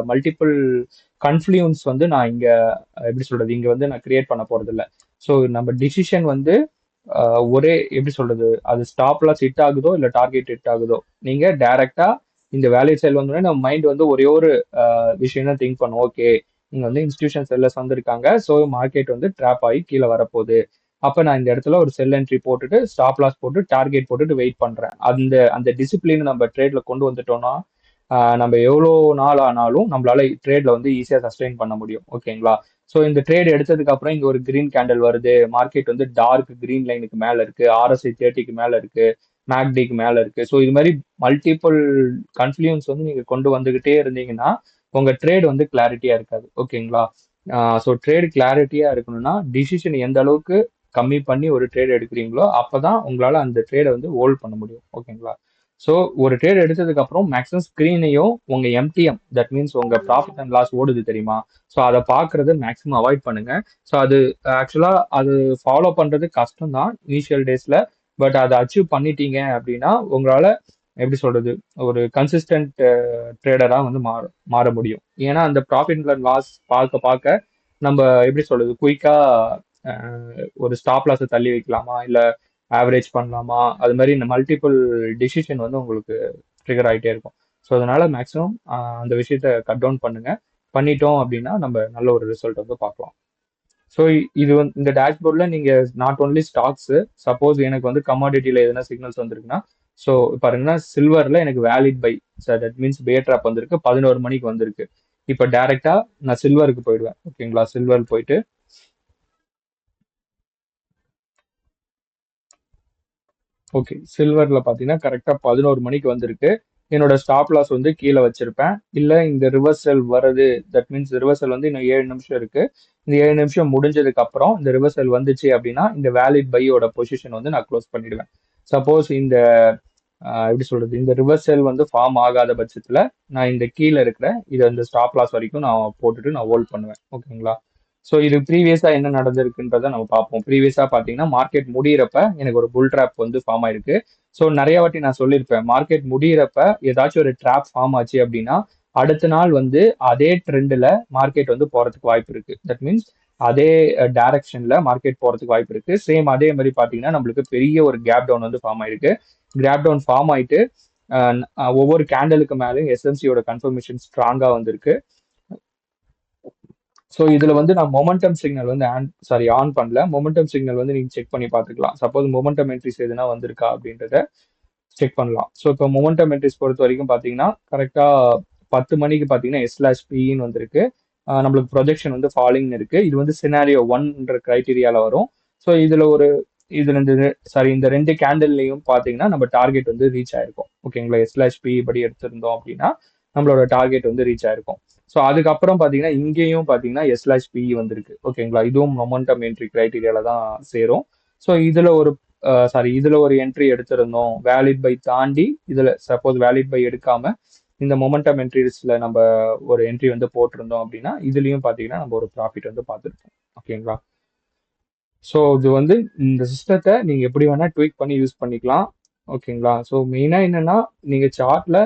மல்டிபிள் கன்ஃப்ளூயன்ஸ் வந்து நான் இங்க எப்படி சொல்றது இங்க வந்து நான் கிரியேட் பண்ண போறது இல்ல. ஸோ நம்ம டிசிஷன் வந்து ஒரே எப்படி சொல்றது அது ஸ்டாப் லாஸ் ஹிட் ஆகுதோ இல்ல டார்கெட் ஹிட் ஆகுதோ நீங்க டைரக்டா இந்த வேல்யூ செல் வந்தோடனே நம்ம மைண்ட் வந்து ஒரே ஒரு விஷயம் தான் திங்க் பண்ணும். ஓகே இங்க வந்து இன்ஸ்டிடியூஷன் செல்லர்ஸ் வந்திருக்காங்க. ஸோ மார்க்கெட் வந்து ட்ராப் ஆகி கீழே வரப்போகுது. அப்ப நான் இந்த இடத்துல ஒரு செல் என்ட்ரி போட்டுட்டு ஸ்டாப் லாஸ் போட்டு டார்கெட் போட்டுட்டு வெயிட் பண்றேன். அந்த அந்த டிசிப்ளின் நம்ம ட்ரேட்ல கொண்டு வந்துட்டோம்னா நம்ம எவ்வளோ நாள் ஆனாலும் நம்மளால ட்ரேட்ல வந்து ஈஸியா சஸ்டெயின் பண்ண முடியும். ஓகேங்களா? ஸோ இந்த ட்ரேட் எடுத்ததுக்கு அப்புறம் இங்க ஒரு கிரீன் கேண்டல் வருது. மார்க்கெட் வந்து டார்க் கிரீன் லைனுக்கு மேல இருக்கு. ஆர்எஸ்ஐ 30க்கு மேல இருக்கு. மேக்டிக்கு மேல இருக்கு. ஸோ இது மாதிரி மல்டிபிள் கன்ஃப்ளூயன்ஸ் வந்து நீங்க கொண்டு வந்துகிட்டே இருந்தீங்கன்னா உங்க ட்ரேட் வந்து கிளாரிட்டியா இருக்காது. ஓகேங்களா? ஸோ ட்ரேட் கிளாரிட்டியா இருக்கணும்னா டிசிஷன் எந்த அளவுக்கு கம்மி பண்ணி ஒரு ட்ரேட் எடுக்கிறீங்களோ அப்பதான் உங்களால அந்த ட்ரேடை வந்து ஹோல்ட் பண்ண முடியும். ஓகேங்களா? ஸோ ஒரு ட்ரேட் எடுத்ததுக்கு அப்புறம் மேக்ஸிமம் ஸ்கிரீனையும் உங்க எம்டிஎம் தட் மீன்ஸ் உங்க ப்ராஃபிட் அண்ட் லாஸ் ஓடுது தெரியுமா? ஸோ அதை பார்க்கறது மேக்ஸிமம் அவாய்ட் பண்ணுங்க. ஸோ அது ஆக்சுவலா அது ஃபாலோ பண்றது கஷ்டம் தான் இனிஷியல் டேஸ்ல. பட் அதை அச்சீவ் பண்ணிட்டீங்க அப்படின்னா உங்களால எப்படி சொல்றது ஒரு கன்சிஸ்டன்ட் ட்ரேடரா வந்து மாற முடியும். ஏன்னா அந்த ப்ராஃபிட் அண்ட் லாஸ் பார்க்க பார்க்க நம்ம எப்படி சொல்றது குயிக்கா ஒரு ஸ்டாப் லாஸை தள்ளி வைக்கலாமா இல்ல ஆவரேஜ் பண்ணலாமா அது மாதிரி இந்த மல்டிபிள் டிசிஷன் வந்து உங்களுக்கு ட்ரிகர் ஆகிட்டே இருக்கும். ஸோ அதனால மேக்ஸிமம் அந்த விஷயத்த கட் டவுன் பண்ணுங்க. பண்ணிட்டோம் அப்படின்னா நம்ம நல்ல ஒரு ரிசல்ட் வந்து பார்க்கலாம். ஸோ இது வந்து இந்த டேஷ்போர்ட்ல நீங்க நாட் ஓன்லி ஸ்டாக்ஸ் சப்போஸ் எனக்கு வந்து கமாடிட்டியில எதனா சிக்னல்ஸ் வந்திருக்குன்னா ஸோ பாருங்கன்னா சில்வர்ல எனக்கு valid buy sir that means பே ட்ராப் வந்திருக்கு 11 மணிக்கு வந்திருக்கு. இப்போ டைரக்டா நான் சில்வருக்கு போயிடுவேன். ஓகேங்களா? சில்வர் போயிட்டு ஓகே சில்வர்ல பாத்தீங்கன்னா கரெக்டா 11 மணிக்கு வந்திருக்கு. என்னோட ஸ்டாப் லாஸ் வந்து கீழே வச்சிருப்பேன். இல்ல இந்த ரிவர்சல் வருது தட் மீன்ஸ் ரிவர்சல் வந்து இன்னும் 7 நிமிஷம் இருக்கு. இந்த 7 நிமிஷம் முடிஞ்சதுக்கு அப்புறம் இந்த ரிவர்சல் வந்துச்சு அப்படின்னா இந்த வேலிட் பையோட பொசிஷன் வந்து நான் க்ளோஸ் பண்ணிடுவேன். சப்போஸ் இந்த எப்படி சொல்றது இந்த ரிவர்சல் வந்து ஃபார்ம் ஆகாத பட்சத்துல நான் இந்த கீழே இருக்கிற இதை இந்த ஸ்டாப் லாஸ் வரைக்கும் நான் போட்டுட்டு நான் ஹோல்ட் பண்ணுவேன். ஓகேங்களா? ஸோ இது ப்ரீவியஸா என்ன நடந்திருக்குன்றத நம்ம பார்ப்போம். ப்ரீவியஸா பார்த்தீங்கன்னா மார்க்கெட் முடியிறப்ப எனக்கு ஒரு புல் ட்ராப் வந்து ஃபார்ம் ஆயிருக்கு. ஸோ நிறைய வாட்டி நான் சொல்லியிருப்பேன் மார்க்கெட் முடியிறப்ப ஏதாச்சும் ஒரு ட்ராப் ஃபார்ம் ஆச்சு அப்படின்னா அடுத்த நாள் வந்து அதே ட்ரெண்ட்ல மார்க்கெட் வந்து போறதுக்கு வாய்ப்பு இருக்கு. தட் மீன்ஸ் அதே டைரக்ஷன்ல மார்க்கெட் போறதுக்கு வாய்ப்பு இருக்கு. சேம் அதே மாதிரி பாத்தீங்கன்னா நம்மளுக்கு பெரிய ஒரு கேப் டவுன் வந்து ஃபார்ம் ஆயிருக்கு. கேப் டவுன் ஃபார்ம் ஆயிட்டு ஒவ்வொரு கேண்டலுக்கு மேலேயும் எஸ்என்சியோட கன்ஃபர்மேஷன் ஸ்ட்ராங்கா வந்திருக்கு. ஸோ இதுல வந்து நான் மொமெண்டம் சிக்னல் வந்து ஆன் பண்ணல. மொமெண்டம் சிக்னல் வந்து நீங்க செக் பண்ணி பார்த்துக்கலாம். சப்போஸ் மொமெண்டம் என்ட்ரிஸ் எதுனா வந்திருக்கா அப்படின்றத செக் பண்ணலாம். ஸோ இப்போ மொமெண்டம் என்ட்ரிஸ் பொறுத்த வரைக்கும் பார்த்தீங்கன்னா கரெக்டாக 10 மணிக்கு பார்த்தீங்கன்னா S/Pன்னு வந்திருக்கு. நம்மளுக்கு ப்ரொஜெக்ஷன் வந்து ஃபாலிங்னு இருக்கு. இது வந்து சினாரியோ ஒன்ன்ற கிரைட்டீரியால வரும். ஸோ இதுல இந்த ரெண்டு கேண்டில்லையும் பார்த்தீங்கன்னா நம்ம டார்கெட் வந்து ரீச் ஆயிருக்கும். ஓகேங்களா? S/P படி எடுத்திருந்தோம் அப்படின்னா நம்மளோட டார்கெட் வந்து ரீச் ஆயிருக்கும். ஸோ அதுக்கப்புறம் பார்த்தீங்கன்னா இங்கேயும் பார்த்தீங்கன்னா S/P வந்திருக்கு. ஓகேங்களா? இதுவும் மொமெண்டம் என்ட்ரி கிரைட்டீரியால தான் சேரும். ஸோ இதுல ஒரு என்ட்ரி எடுத்திருந்தோம், வேலிட் பை தாண்டி இதுல சப்போஸ் வேலிட் பை எடுக்காம இந்த மொமெண்டம் என்ட்ரிஸ்ல நம்ம ஒரு என்ட்ரி வந்து போட்டிருந்தோம் அப்படின்னா இதுலயும் பாத்தீங்கன்னா நம்ம ஒரு ப்ராஃபிட் வந்து பார்த்துருப்போம். ஓகேங்களா? ஸோ இது வந்து இந்த சிஸ்டத்தை நீங்க எப்படி வேணா ட்வீக் பண்ணி யூஸ் பண்ணிக்கலாம். ஓகேங்களா? ஸோ மெயினா என்னன்னா நீங்க சார்ட்ல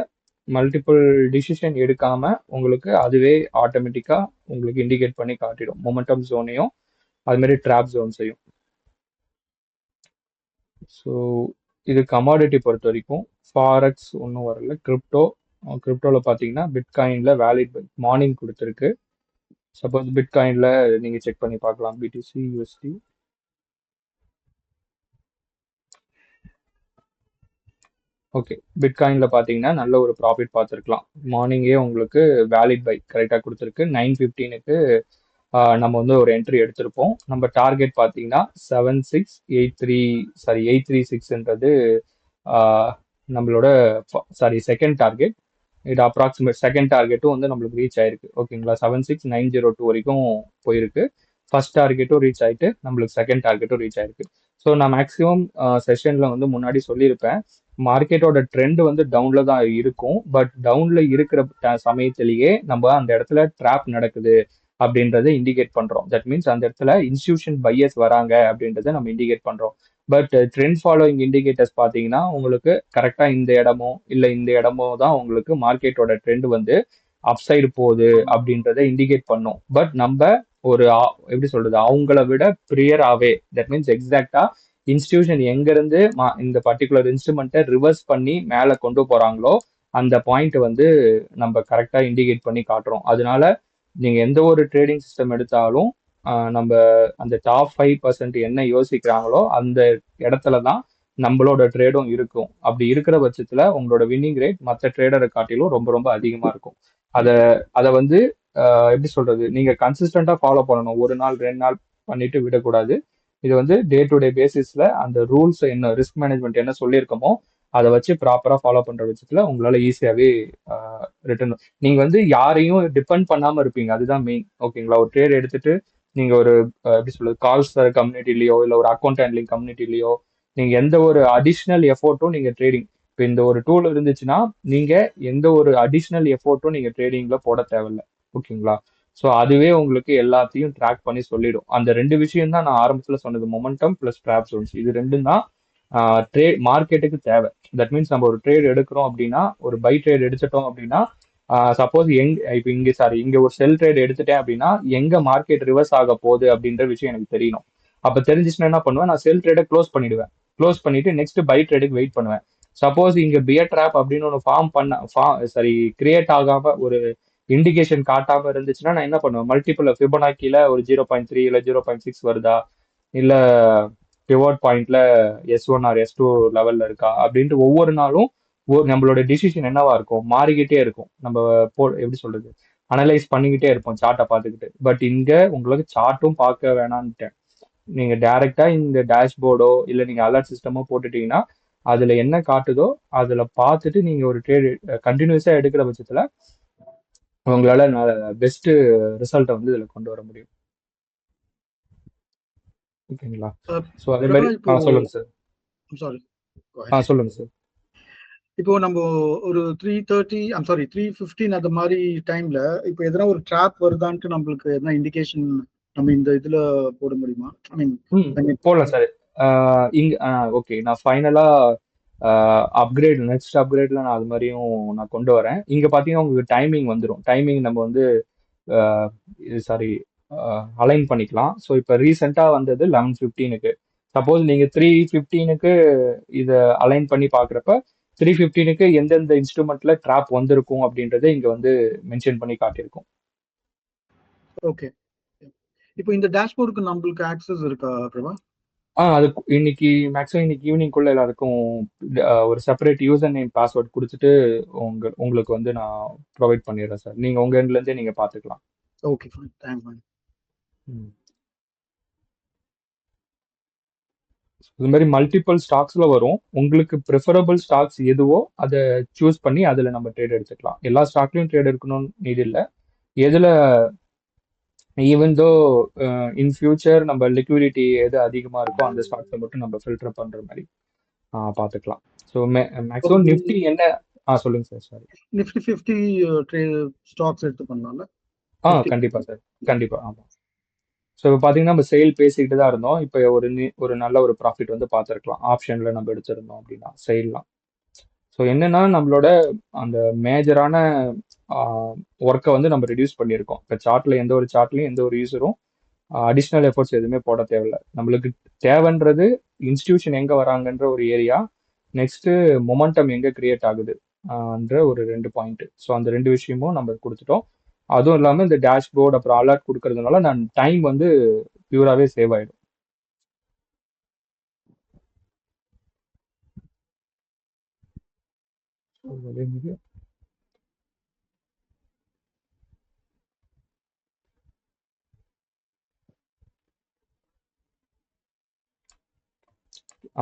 மல்டிபிள் டிசிஷன் எடுக்காம உங்களுக்கு அதுவே ஆட்டோமேட்டிக்கா உங்களுக்கு இண்டிகேட் பண்ணி காட்டிடும் மொமெண்டம் ஜோனையும் அது மாதிரி ட்ராப் ஜோன்ஸையும். ஸோ இது கமாடிட்டி பொறுத்த வரைக்கும் ஃபாரெக்ஸ் ஒன்றும் வரல. கிரிப்டோவில் பார்த்தீங்கன்னா பிட்காயினில் வேலிட் மார்னிங் கொடுத்துருக்கு. சப்போஸ் பிட்காயினில் நீங்கள் செக் பண்ணி பார்க்கலாம். BDC USD okay. பிட்காயினில் பார்த்தீங்கன்னா நல்ல ஒரு ப்ராஃபிட் பார்த்துருக்கலாம். மார்னிங்கே உங்களுக்கு வேலிட் பை கரெக்டாக கொடுத்துருக்கு. 9:15க்கு நம்ம வந்து ஒரு என்ட்ரி எடுத்திருப்போம். நம்ம டார்கெட் பார்த்தீங்கன்னா 836ன்றது நம்மளோட செகண்ட் டார்கெட். இது அப்ராக்சிமேட் செகண்ட் டார்கெட்டும் வந்து நம்மளுக்கு ரீச் ஆயிருக்கு. ஓகேங்களா? 76902 வரைக்கும் போயிருக்கு. ஃபர்ஸ்ட் டார்கெட்டும் ரீச் ஆயிட்டு நம்மளுக்கு செகண்ட் டார்கெட்டும் ரீச் ஆயிருக்கு. ஸோ நான் மேக்ஸிமம் செஷன்ல வந்து முன்னாடி சொல்லியிருப்பேன், மார்க்கெட்டோட ட்ரெண்ட் வந்து டவுன்ல தான் இருக்கும். பட் டவுன்ல இருக்கிற சமயத்திலேயே நம்ம அந்த இடத்துல ட்ராப் நடக்குது அப்படின்றத இண்டிகேட் பண்றோம். தட் மீன்ஸ் அந்த இடத்துல இன்ஸ்டிடியூஷன் பையர்ஸ் வராங்க அப்படின்றத நம்ம இண்டிகேட் பண்றோம். பட் ட்ரெண்ட் ஃபாலோயிங் இண்டிகேட்டர்ஸ் பார்த்தீங்கன்னா உங்களுக்கு கரெக்டா இந்த இடமோ இல்லை இந்த இடமோ தான் உங்களுக்கு மார்க்கெட்டோட ட்ரெண்ட் வந்து அப்சைடு போகுது அப்படின்றத இண்டிகேட் பண்ணும். பட் நம்ம ஒரு எப்படி சொல்றது, அவங்கள விட ப்ரியராகவே தட் மீன்ஸ் எக்ஸாக்டா இன்ஸ்டிடியூஷன் எங்க இருந்து இந்த பர்டிகுலர் இன்ஸ்ட்ருமெண்ட்டை ரிவர்ஸ் பண்ணி மேலே கொண்டு போறாங்களோ அந்த பாயிண்ட் வந்து நம்ம கரெக்டா இண்டிகேட் பண்ணி காட்டுறோம். அதனால நீங்க எந்த ஒரு ட்ரேடிங் சிஸ்டம் எடுத்தாலும் நம்ம அந்த டாப் 5% என்ன யோசிக்கிறாங்களோ அந்த இடத்துல தான் நம்மளோட ட்ரேடும் இருக்கும். அப்படி இருக்கிற பட்சத்துல உங்களோட வின்னிங் ரேட் மற்ற ட்ரேடரை காட்டிலும் ரொம்ப ரொம்ப அதிகமா இருக்கும். அதை அதை வந்து எப்படி சொல்றது, நீங்க கன்சிஸ்டண்டா ஃபாலோ பண்ணணும். ஒரு நாள் 2 நாள் பண்ணிட்டு விடக்கூடாது. இது வந்து டே டு டே பேசிஸ்ல அந்த ரூல்ஸ் என்ன, ரிஸ்க் மேனேஜ்மெண்ட் என்ன சொல்லியிருக்கோமோ அதை வச்சு ப்ராப்பரா ஃபாலோ பண்ற பட்சத்துல உங்களால ஈஸியாவே ரிட்டர்ன். நீங்க வந்து யாரையும் டிபெண்ட் பண்ணாம இருப்பீங்க, அதுதான் மெயின். ஓகேங்களா? ஒரு ட்ரேட் எடுத்துட்டு நீங்க ஒரு எப்படி சொல்றது, கால்ஸ் கம்யூனிட்டிலயோ இல்ல ஒரு அக்கௌண்ட் ஹேண்ட்லிங் கம்யூனிட்டிலயோ நீங்க எந்த ஒரு அடிஷ்னல் எஃபோர்ட்டும் நீங்க ட்ரேடிங், இப்போ இந்த ஒரு டூல் இருந்துச்சுன்னா நீங்க எந்த ஒரு அடிஷ்னல் எஃபோர்ட்டும் நீங்க ட்ரேடிங்ல போட தேவையில்லை. ஓகேங்களா? ஸோ அதுவே உங்களுக்கு எல்லாத்தையும் ட்ராக் பண்ணி சொல்லிடும். அந்த ரெண்டு விஷயம் தான் நான் ஆரம்பத்துல சொன்னது, மொமெண்டம் பிளஸ் ட்ராப் ஜோன்ஸ். இது ரெண்டும் தான் ட்ரேட் மார்க்கெட்டுக்கு தேவை. தட் மீன்ஸ் நம்ம ஒரு ட்ரேட் எடுக்கிறோம் அப்படின்னா, ஒரு பை ட்ரேட் எடுத்துட்டோம் அப்படின்னா, சப்போஸ் இப்போ இங்க ஒரு செல் ட்ரேட் எடுத்துட்டேன் அப்படின்னா எங்க மார்க்கெட் ரிவர்ஸ் ஆக போகுது அப்படின்ற விஷயம் எனக்கு தெரியணும். அப்ப தெரிஞ்சிச்சுன்னா என்ன பண்ணுவேன், நான் செல் ட்ரேடை க்ளோஸ் பண்ணிடுவேன். க்ளோஸ் பண்ணிட்டு நெக்ஸ்ட் பை ட்ரேடுக்கு வெயிட் பண்ணுவேன். சப்போஸ் இங்க பியர் ட்ராப் அப்படின்னு ஒன்று கிரியேட் ஆகாம ஒரு இண்டிகேஷன் காட்டாம இருந்துச்சுன்னா நான் என்ன பண்ணுவேன், மல்டிபிள் ஃபிபனாக்கில ஒரு 0.3 இல்ல 0.6 வருதா, இல்ல பிவோட் பாயிண்ட்ல S1 ஆர் S2 லெவல்ல இருக்கா அப்படின்ட்டு ஒவ்வொரு நாளும் நம்மளோட டிசிஷன் என்னவா இருக்கும், மாறிக்கிட்டே இருக்கும். நம்ம எப்படி சொல்றது, அனலைஸ் பண்ணிக்கிட்டே இருப்போம் சார்ட்டை பார்த்துக்கிட்டு. பட் இங்க உங்களுக்கு சார்ட்டும் பார்க்க வேணான்ட்டேன். நீங்க டைரக்டா இந்த டேஷ்போர்டோ இல்ல நீங்க அலர்ட் சிஸ்டமோ போட்டுட்டீங்கன்னா அதுல என்ன காட்டுதோ அதுல பார்த்துட்டு நீங்க ஒரு ட்ரேட் கண்டினியூஸா எடுக்கிற பட்சத்துல உங்களால பெஸ்ட் ரிசல்ட்டை வந்து இதுல கொண்டு வர முடியும். ஓகேங்களா? ஸோ அதே மாதிரி சொல்லுங்க சார். சாரி, சொல்லுங்க சார். இப்போ நம்ம ஒரு 3:30 3:15 அந்த மாதிரி டைம்ல இப்போ எதனா ஒரு ட்ராப் வருதான்ட்டு நம்மளுக்கு எதனா இண்டிகேஷன் நம்ம இந்த இதுல போட முடியுமா? ஐ மீன் போடலாம் சார். இங்க ஓகே, நான் ஃபைனலா நெக்ஸ்ட் அப்கிரேட்ல நான் அது மாதிரியும் நான் கொண்டு வரேன். இங்க பாத்தீங்கன்னா உங்களுக்கு டைமிங் வந்துடும். டைமிங் நம்ம வந்து அலைன் பண்ணிக்கலாம். ஸோ இப்போ ரீசெண்டா வந்தது 11:15க்கு. சப்போஸ் நீங்க 3:15க்கு இதை அலைன் பண்ணி பாக்குறப்ப 3:15க்கு எந்தெந்த இன்ஸ்ட்ருமெண்ட்ல ட்ராப் வந்திருக்கும் அப்படின்றத இங்க வந்து மென்ஷன் பண்ணி காட்டியிருக்கும். ஓகே. இப்போ இந்த டேஷ்போர்டுக்கு நம்மளுக்கு ஆக்சஸ் இருக்கா பிரபா? அது இன்னைக்கு மேக்ஸிமம் இன்னைக்கு ஈவினிங்குள்ள எல்லாருக்கும் ஒரு செப்பரேட் யூசர் நேம் பாஸ்வேர்ட் கொடுத்துட்டு உங்களுக்கு வந்து நான் ப்ரொவைட் பண்ணிடுறேன் சார். நீங்க உங்க எண்ட்ல இருந்தே நீங்க பாத்துக்கலாம். Okay fine, thanks ma'am. இது மாதிரி மல்டிபிள் ஸ்டாக்ஸ்ல வரும். உங்களுக்கு ப்ரிஃபரபிள் ஸ்டாக்ஸ் எதுவோ அதை சூஸ் பண்ணி அதுல நம்ம ட்ரேட் எடுத்துக்கலாம். எல்லா ஸ்டாக்லயும் ட்ரேட் எடுக்கணும்னு நீட் இல்லை. எதுல ஈவன் தோ இன் ஃபியூச்சர் நம்ம லிக்விடிட்டி எது அதிகமா இருக்கோ அந்த ஸ்டாக்ஸை மட்டும் நம்ம ஃபில்டர் பண்ற மாதிரி பார்த்துக்கலாம். ஸோ மேக்ஸிமம் நிஃப்டி என்ன சொல்லுங்க சார். சாரி, நிஃப்டி 50 ஸ்டாக்ஸ் எடுத்து பண்ணலாம்ல? கண்டிப்பா சார், கண்டிப்பா. ஆமா. ஸோ இப்போ பார்த்தீங்கன்னா நம்ம சேல் பேசிக்கிட்டு தான் இருந்தோம். இப்போ ஒரு நல்ல ஒரு ப்ராஃபிட் வந்து பார்த்துருக்கலாம் ஆப்ஷன்ல நம்ம எடுத்திருந்தோம் அப்படின்னா செயல்லாம். ஸோ என்னன்னா நம்மளோட அந்த மேஜரான ஒர்க்கை வந்து நம்ம ரெடியூஸ் பண்ணியிருக்கோம். இப்போ சார்ட்ல எந்த ஒரு சார்ட்லையும் எந்த ஒரு யூஸரும் அடிஷ்னல் எஃபர்ட்ஸ் எதுவுமே போட தேவையில்லை. நம்மளுக்கு தேவைன்றது இன்ஸ்டிடியூஷன் எங்கே வராங்கன்ற ஒரு ஏரியா, நெக்ஸ்ட் மொமெண்டம் எங்கே கிரியேட் ஆகுது என்ற ஒரு 2 பாயிண்ட். ஸோ அந்த 2 விஷயமும் நம்ம கொடுத்துட்டோம். அதுவும் இல்லாமல் இந்த டேஷ்போர்ட் அப்புறம் அலர்ட் கொடுக்கறதுனால நான் டைம் வந்து பியூராகவே சேவ் ஆயிடும்.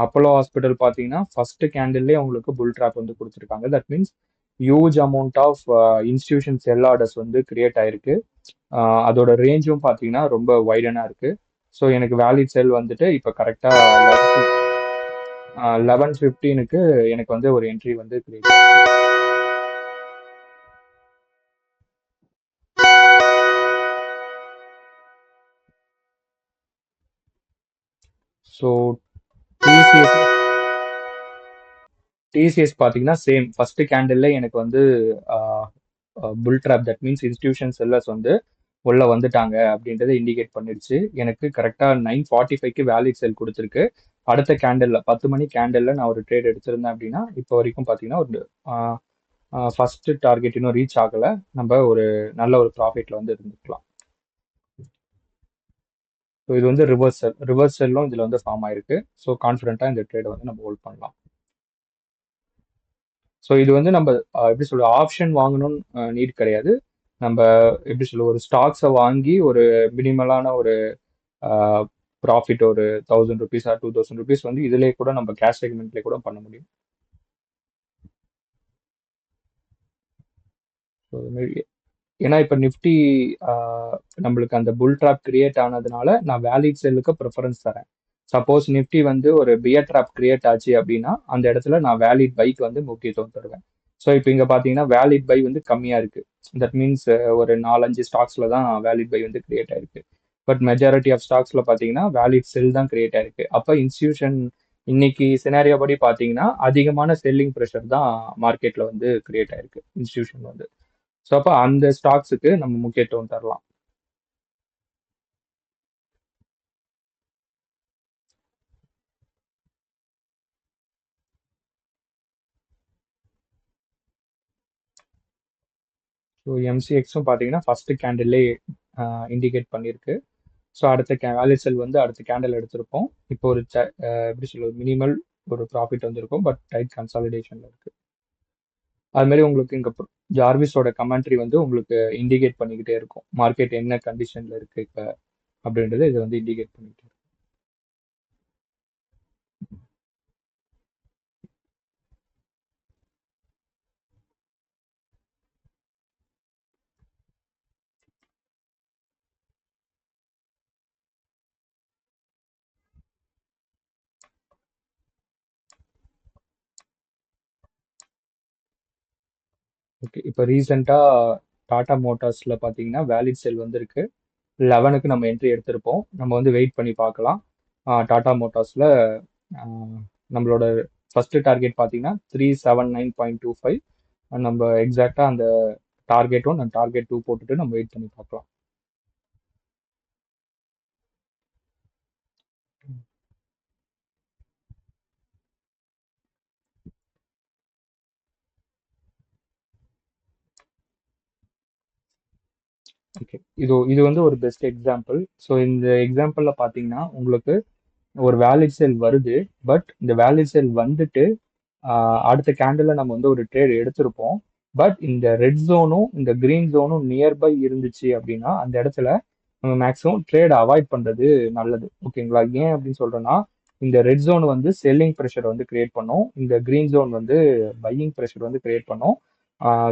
அப்போலோ ஹாஸ்பிட்டல் பார்த்தீங்கன்னா ஃபர்ஸ்ட் கேண்டில்லே உங்களுக்கு புல் ட்ராப் வந்து கொடுத்துருக்காங்க. That means huge amount of institution sell orders வந்து கிரியேட் ஆயிருக்கு. அதோட ரேஞ்சும் பார்த்தீங்கன்னா ரொம்ப வைடனாக இருக்கு. ஸோ எனக்கு வேலிட் செல் வந்துட்டு இப்போ கரெக்டாக 11:15க்கு எனக்கு வந்து ஒரு என்ட்ரி வந்து கிரியேட் ஆயிருக்கு. ஸோ டிசிஎஸ் டிசிஎஸ் பார்த்தீங்கன்னா சேம் ஃபர்ஸ்ட் கேண்டில்ல எனக்கு வந்து புல் drop, that means institution sellers வந்து உள்ள வந்துட்டாங்க அப்படின்றத இண்டிகேட் பண்ணிடுச்சு. எனக்கு கரெக்டாக 9:45க்கு வேலிட் செல் கொடுத்துருக்கு. அடுத்த கேண்டில்ல 10 மணி கேண்டில்ல நான் ஒரு ட்ரேட் எடுத்திருந்தேன் அப்படின்னா இப்போ வரைக்கும் பார்த்தீங்கன்னா ஒரு ஃபர்ஸ்ட் டார்கெட் இன்னும் ரீச் ஆகல. நம்ம ஒரு நல்ல ஒரு ப்ராஃபிட்ல வந்து இருந்துக்கலாம். ஸோ இது வந்து ரிவர்ஸ் செல்லும் இதுல வந்து ஃபார்ம் ஆயிருக்கு. ஸோ கான்ஃபிடென்ட்டா இந்த ட்ரேடை வந்து நம்ம ஹோல்ட் பண்ணலாம். ஸோ இது வந்து நம்ம எப்படி சொல்ற ஆப்ஷன் வாங்கணும்னு நீட் கிடையாது. நம்ம எப்படி சொல்ல ஒரு ஸ்டாக்ஸை வாங்கி ஒரு மினிமலான ஒரு ப்ராஃபிட் ஒரு 1000 ருபீஸ் ஆர் 2000 ருபீஸ் வந்து இதுலேயே கூட நம்ம கேஷ் செக்மெண்ட்லேயே கூட பண்ண முடியும். ஸோ ஏன்னா இப்போ நிஃப்டி நம்மளுக்கு அந்த புல் ட்ராப் கிரியேட் ஆனதுனால நான் வேலிட் செல்லுக்கு ப்ரிஃபரன்ஸ் தரேன். சப்போஸ் நிஃப்டி வந்து ஒரு பியர் ட்ராப் கிரியேட் ஆச்சு அப்படின்னா அந்த இடத்துல நான் வேலிட் பைக்கு வந்து முக்கியத்துவம் தருவேன். ஸோ இப்போ இங்கே பார்த்தீங்கன்னா வேலிட் பை வந்து கம்மியாக இருக்கு. தட் மீன்ஸ் ஒரு 4-5 ஸ்டாக்ஸ்ல தான் வேலிட் பை வந்து கிரியேட் ஆயிருக்கு. பட் மெஜாரிட்டி ஆஃப் ஸ்டாக்ஸ்ல பார்த்தீங்கன்னா வேலிட் செல் தான் கிரியேட் ஆயிருக்கு. அப்போ இன்ஸ்டியூஷன் இன்னைக்கு சினாரியோ படி பார்த்தீங்கன்னா அதிகமான செல்லிங் ப்ரெஷர் தான் மார்க்கெட்ல வந்து கிரியேட் ஆயிருக்கு இன்ஸ்டியூஷன் வந்து. ஸோ அப்போ அந்த ஸ்டாக்ஸுக்கு நம்ம முக்கியத்துவம் தரலாம். ஸோ எம்சிஎக்ஸும் பார்த்தீங்கன்னா ஃபர்ஸ்ட் கேண்டில்லே இண்டிகேட் பண்ணியிருக்கு. ஸோ அடுத்த வேலிட் செல் வந்து அடுத்த கேண்டில் எடுத்திருப்போம். இப்போ ஒரு எப்படி சொல்றது மினிமல் ஒரு ப்ராஃபிட் வந்திருக்கும். பட் டைட் கன்சாலிடேஷன்ல இருக்கு. அது மாதிரி உங்களுக்கு இங்க ஜார்விஸோட கமெண்ட்ரி வந்து உங்களுக்கு இண்டிகேட் பண்ணிக்கிட்டே இருக்கும் மார்க்கெட் என்ன கண்டிஷன்ல இருக்கு இப்போ அப்படின்றது இது வந்து இண்டிகேட் பண்ணிக்கிட்டே இருக்கும். ஓகே, இப்போ ரீசெண்டாக டாடா மோட்டார்ஸில் பார்த்தீங்கன்னா வேலிட் செல் வந்திருக்கு. 11க்கு நம்ம என்ட்ரி எடுத்திருப்போம். நம்ம வந்து வெயிட் பண்ணி பார்க்கலாம். டாடா மோட்டார்ஸில் நம்மளோட ஃபர்ஸ்ட் டார்கெட் பார்த்தீங்கன்னா 379.25. நம்ம எக்ஸாக்டாக அந்த டார்கெட் 1 அண்ட் டார்கெட் 2 போட்டுட்டு நம்ம வெயிட் பண்ணி பார்க்கலாம். ஓகே, இது வந்து ஒரு பெஸ்ட் எக்ஸாம்பிள். ஸோ இந்த எக்ஸாம்பிள்ல பார்த்தீங்கன்னா உங்களுக்கு ஒரு வேலிட் செல் வருது. பட் இந்த வேலிட் செல் வந்துட்டு அடுத்த கேண்டில்ல நம்ம வந்து ஒரு ட்ரேட் எடுத்திருப்போம். பட் இந்த ரெட் ஜோனும் இந்த கிரீன் ஜோனும் நியர்பை இருந்துச்சு அப்படின்னா அந்த இடத்துல நம்ம மேக்ஸிமம் ட்ரேட் அவாய்ட் பண்றது நல்லது. ஓகேங்களா? ஏன் அப்படின்னு சொல்றேன்னா, இந்த ரெட் ஜோன் வந்து செல்லிங் ப்ரெஷர் வந்து கிரியேட் பண்ணும். இந்த கிரீன் ஜோன் வந்து பையிங் ப்ரெஷர் வந்து கிரியேட் பண்ணும்.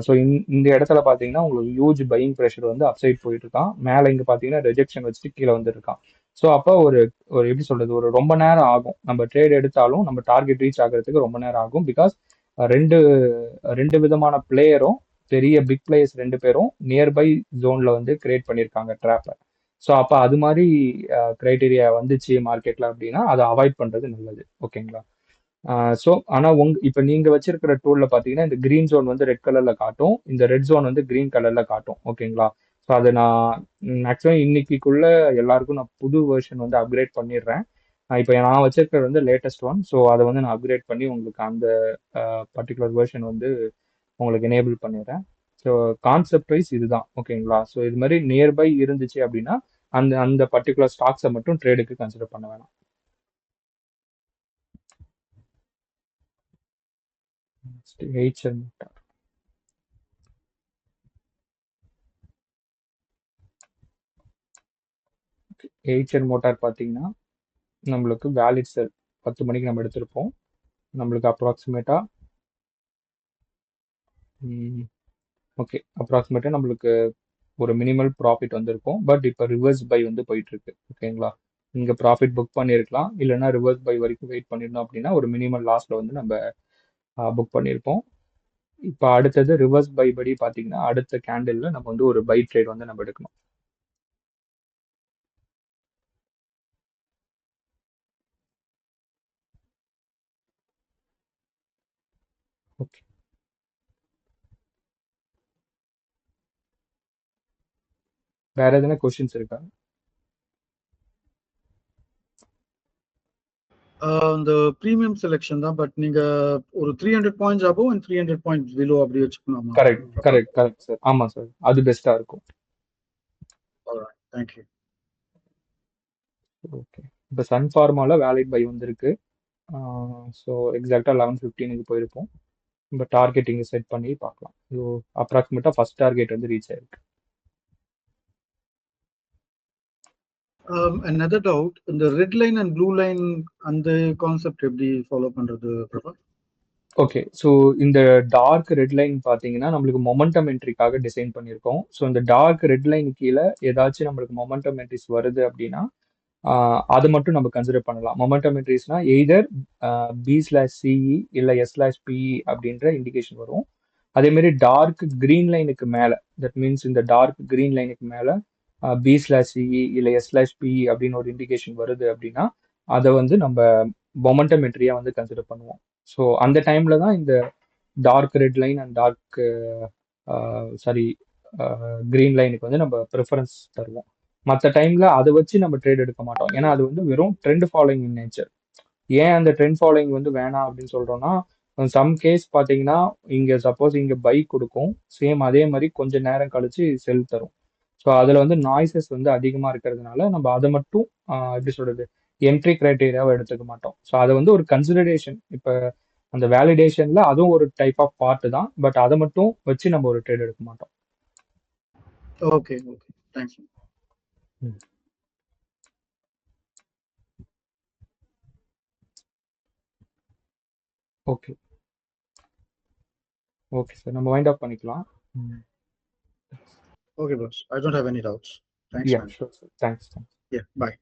ஸோ இந்த இடத்துல பார்த்தீங்கன்னா உங்களுக்கு ஹியூஜ் பையிங் ப்ரெஷர் வந்து அப்சைட் போயிட்டு இருக்கான். மேலே இங்கே பார்த்தீங்கன்னா ரெஜெக்ஷன் வச்சுட்டு கீழே வந்துருக்கான். ஸோ அப்போ ஒரு ஒரு எப்படி சொல்றது, ஒரு ரொம்ப நேரம் ஆகும். நம்ம ட்ரேட் எடுத்தாலும் நம்ம டார்கெட் ரீச் ஆகிறதுக்கு ரொம்ப நேரம் ஆகும். பிகாஸ் ரெண்டு ரெண்டு விதமான பிளேயரும், பெரிய பிக் பிளேயர்ஸ் ரெண்டு பேரும் நியர்பை ஜோன்ல வந்து கிரியேட் பண்ணியிருக்காங்க ட்ராப்பை. ஸோ அப்போ அது மாதிரி கிரைட்டீரியா வந்துச்சு மார்க்கெட்ல அப்படின்னா அதை அவாய்ட் பண்றது நல்லது. ஓகேங்களா? ஸோ ஆனால் இப்போ நீங்க வச்சிருக்கிற டூல்ல பார்த்தீங்கன்னா இந்த கிரீன் ஜோன் வந்து ரெட் கலர்ல காட்டும், இந்த ரெட் ஜோன் வந்து கிரீன் கலர்ல காட்டும். ஓகேங்களா? ஸோ அதை நான் மேக்ஸிமம் இன்னைக்குள்ள எல்லாருக்கும் நான் புது வெர்ஷன் வந்து அப்கிரேட் பண்ணிடுறேன். இப்போ நான் வச்சிருக்கிறது வந்து லேட்டஸ்ட் ஒன். ஸோ அதை வந்து நான் அப்கிரேட் பண்ணி உங்களுக்கு அந்த பர்டிகுலர் வெர்ஷன் வந்து உங்களுக்கு எனேபிள் பண்ணிடுறேன். ஸோ கான்செப்ட் வைஸ் இதுதான். ஓகேங்களா? ஸோ இது மாதிரி நியர்பை இருந்துச்சு அப்படின்னா அந்த அந்த பர்டிகுலர் ஸ்டாக்ஸை மட்டும் ட்ரேடுக்கு கன்சிடர் பண்ண வேணாம். HL motor. ஹெச்எல் மோட்டார் பார்த்தீங்கன்னா நம்மளுக்கு வேலிட் செல் 10 மணிக்கு நம்ம எடுத்திருப்போம். நம்மளுக்கு அப்ராக்சிமேட்டா நம்மளுக்கு ஒரு மினிமல் ப்ராஃபிட் வந்திருக்கும். பட் இப்போ ரிவர்ஸ் பை வந்து போயிட்டு இருக்கு. ஓகேங்களா? இங்க ப்ராஃபிட் புக் பண்ணியிருக்கலாம், இல்லைன்னா ரிவர்ஸ் பை வரைக்கும் வெயிட் பண்ணியிருந்தோம் அப்படின்னா ஒரு மினிமல் லாஸ்ல வந்து நம்ம புக் பண்ணியிருப்போம். இப்போ அடுத்தது ரிவர்ஸ் பை படி பார்த்தீங்கன்னா அடுத்த கேண்டில்ல நம்ம வந்து ஒரு பை ட்ரேட் வந்து நம்ம எடுக்கணும். ஓகே, வேற எதனா கொஸ்டின்ஸ் இருக்கா? இந்த ப்ரீமியம் செலெக்ஷன் தான். பட் நீங்க ஒரு 300 points above and 300 points below அப்படி வச்சுக்கலாமா? Correct sir. ஆமா சார், அது பெஸ்டா இருக்கும். தேங்க்யூ. ஓகே, இப்போ சன் ஃபார்மால வேலிட் பை வந்திருக்கு. ஸோ எக்ஸாக்டா 11:15க்கு போயிருப்போம். நம்ம டார்கெட்டிங் செட் பண்ணி பார்க்கலாம். ஸோ அப்ராக்சிமேட்டா ஃபர்ஸ்ட் டார்கெட் வந்து ரீச் ஆயிருக்கு. another doubt, இந்த red line and blue line அந்த கான்செப்ட் எப்படி ஃபாலோ பண்றது பிரபா? ஓகே, ஸோ இந்த டார்க் ரெட் லைன் பார்த்தீங்கன்னா நம்மளுக்கு மொமெண்டம் என்ட்ரிக்காக டிசைன் பண்ணியிருக்கோம். ஸோ இந்த டார்க் ரெட் லைன் கீழே ஏதாச்சும் நம்மளுக்கு மொமெண்டம் என்ட்ரிஸ் வருது அப்படின்னா அது மட்டும் நம்ம கன்சிடர் பண்ணலாம். மொமெண்டம் என்ட்ரிஸ்னா எய்தர் B/CE இல்லை S/PE அப்படின்ற இண்டிகேஷன் வரும். அதே மாதிரி டார்க் கிரீன் லைனுக்கு மேலே, தட் மீன்ஸ் இந்த டார்க் கிரீன் லைனுக்கு மேலே B/CE இல்லை S/PE அப்படின்னு ஒரு இண்டிகேஷன் வருது அப்படின்னா அதை வந்து நம்ம மொமெண்டம் என்ட்ரியா வந்து கன்சிடர் பண்ணுவோம். ஸோ அந்த டைம்ல தான் இந்த dark red line and dark sorry green லைனுக்கு வந்து நம்ம ப்ரிஃபரன்ஸ் தருவோம். மற்ற டைம்ல அதை வச்சு நம்ம ட்ரேட் எடுக்க மாட்டோம். ஏன்னா அது வந்து வெறும் ட்ரெண்ட் ஃபாலோயிங் இன் நேச்சர். ஏன் அந்த ட்ரெண்ட் ஃபாலோயிங் வந்து வேணாம் அப்படின்னு சொல்றோம்னா, சம் கேஸ் பார்த்தீங்கன்னா இங்க சப்போஸ் இங்க பை கொடுக்கும், சேம் அதே மாதிரி கொஞ்ச நேரம் கழிச்சு செல் தரும். ஸோ அதில் வந்து நாய்ஸஸ் வந்து அதிகமாக இருக்கிறதுனால நம்ம அதை மட்டும் எப்படி சொல்றது, என்ட்ரி கிரைட்டீரியாவை எடுத்துக்க மாட்டோம். ஸோ அதை வந்து ஒரு கன்சிடரேஷன். இப்போ அந்த வேலிடேஷன்ல அதுவும் ஒரு டைப் ஆஃப் பார்ட் தான். பட் அதை மட்டும் வச்சு நம்ம ஒரு ட்ரேட் எடுக்க மாட்டோம். Okay okay, thanks. Okay okay sir, நம்ம வைண்ட் அப் பண்ணிக்கலாம். Okay boss, I don't have any doubts. Thanks Yeah, man. sure sir. Thanks. Yeah, bye.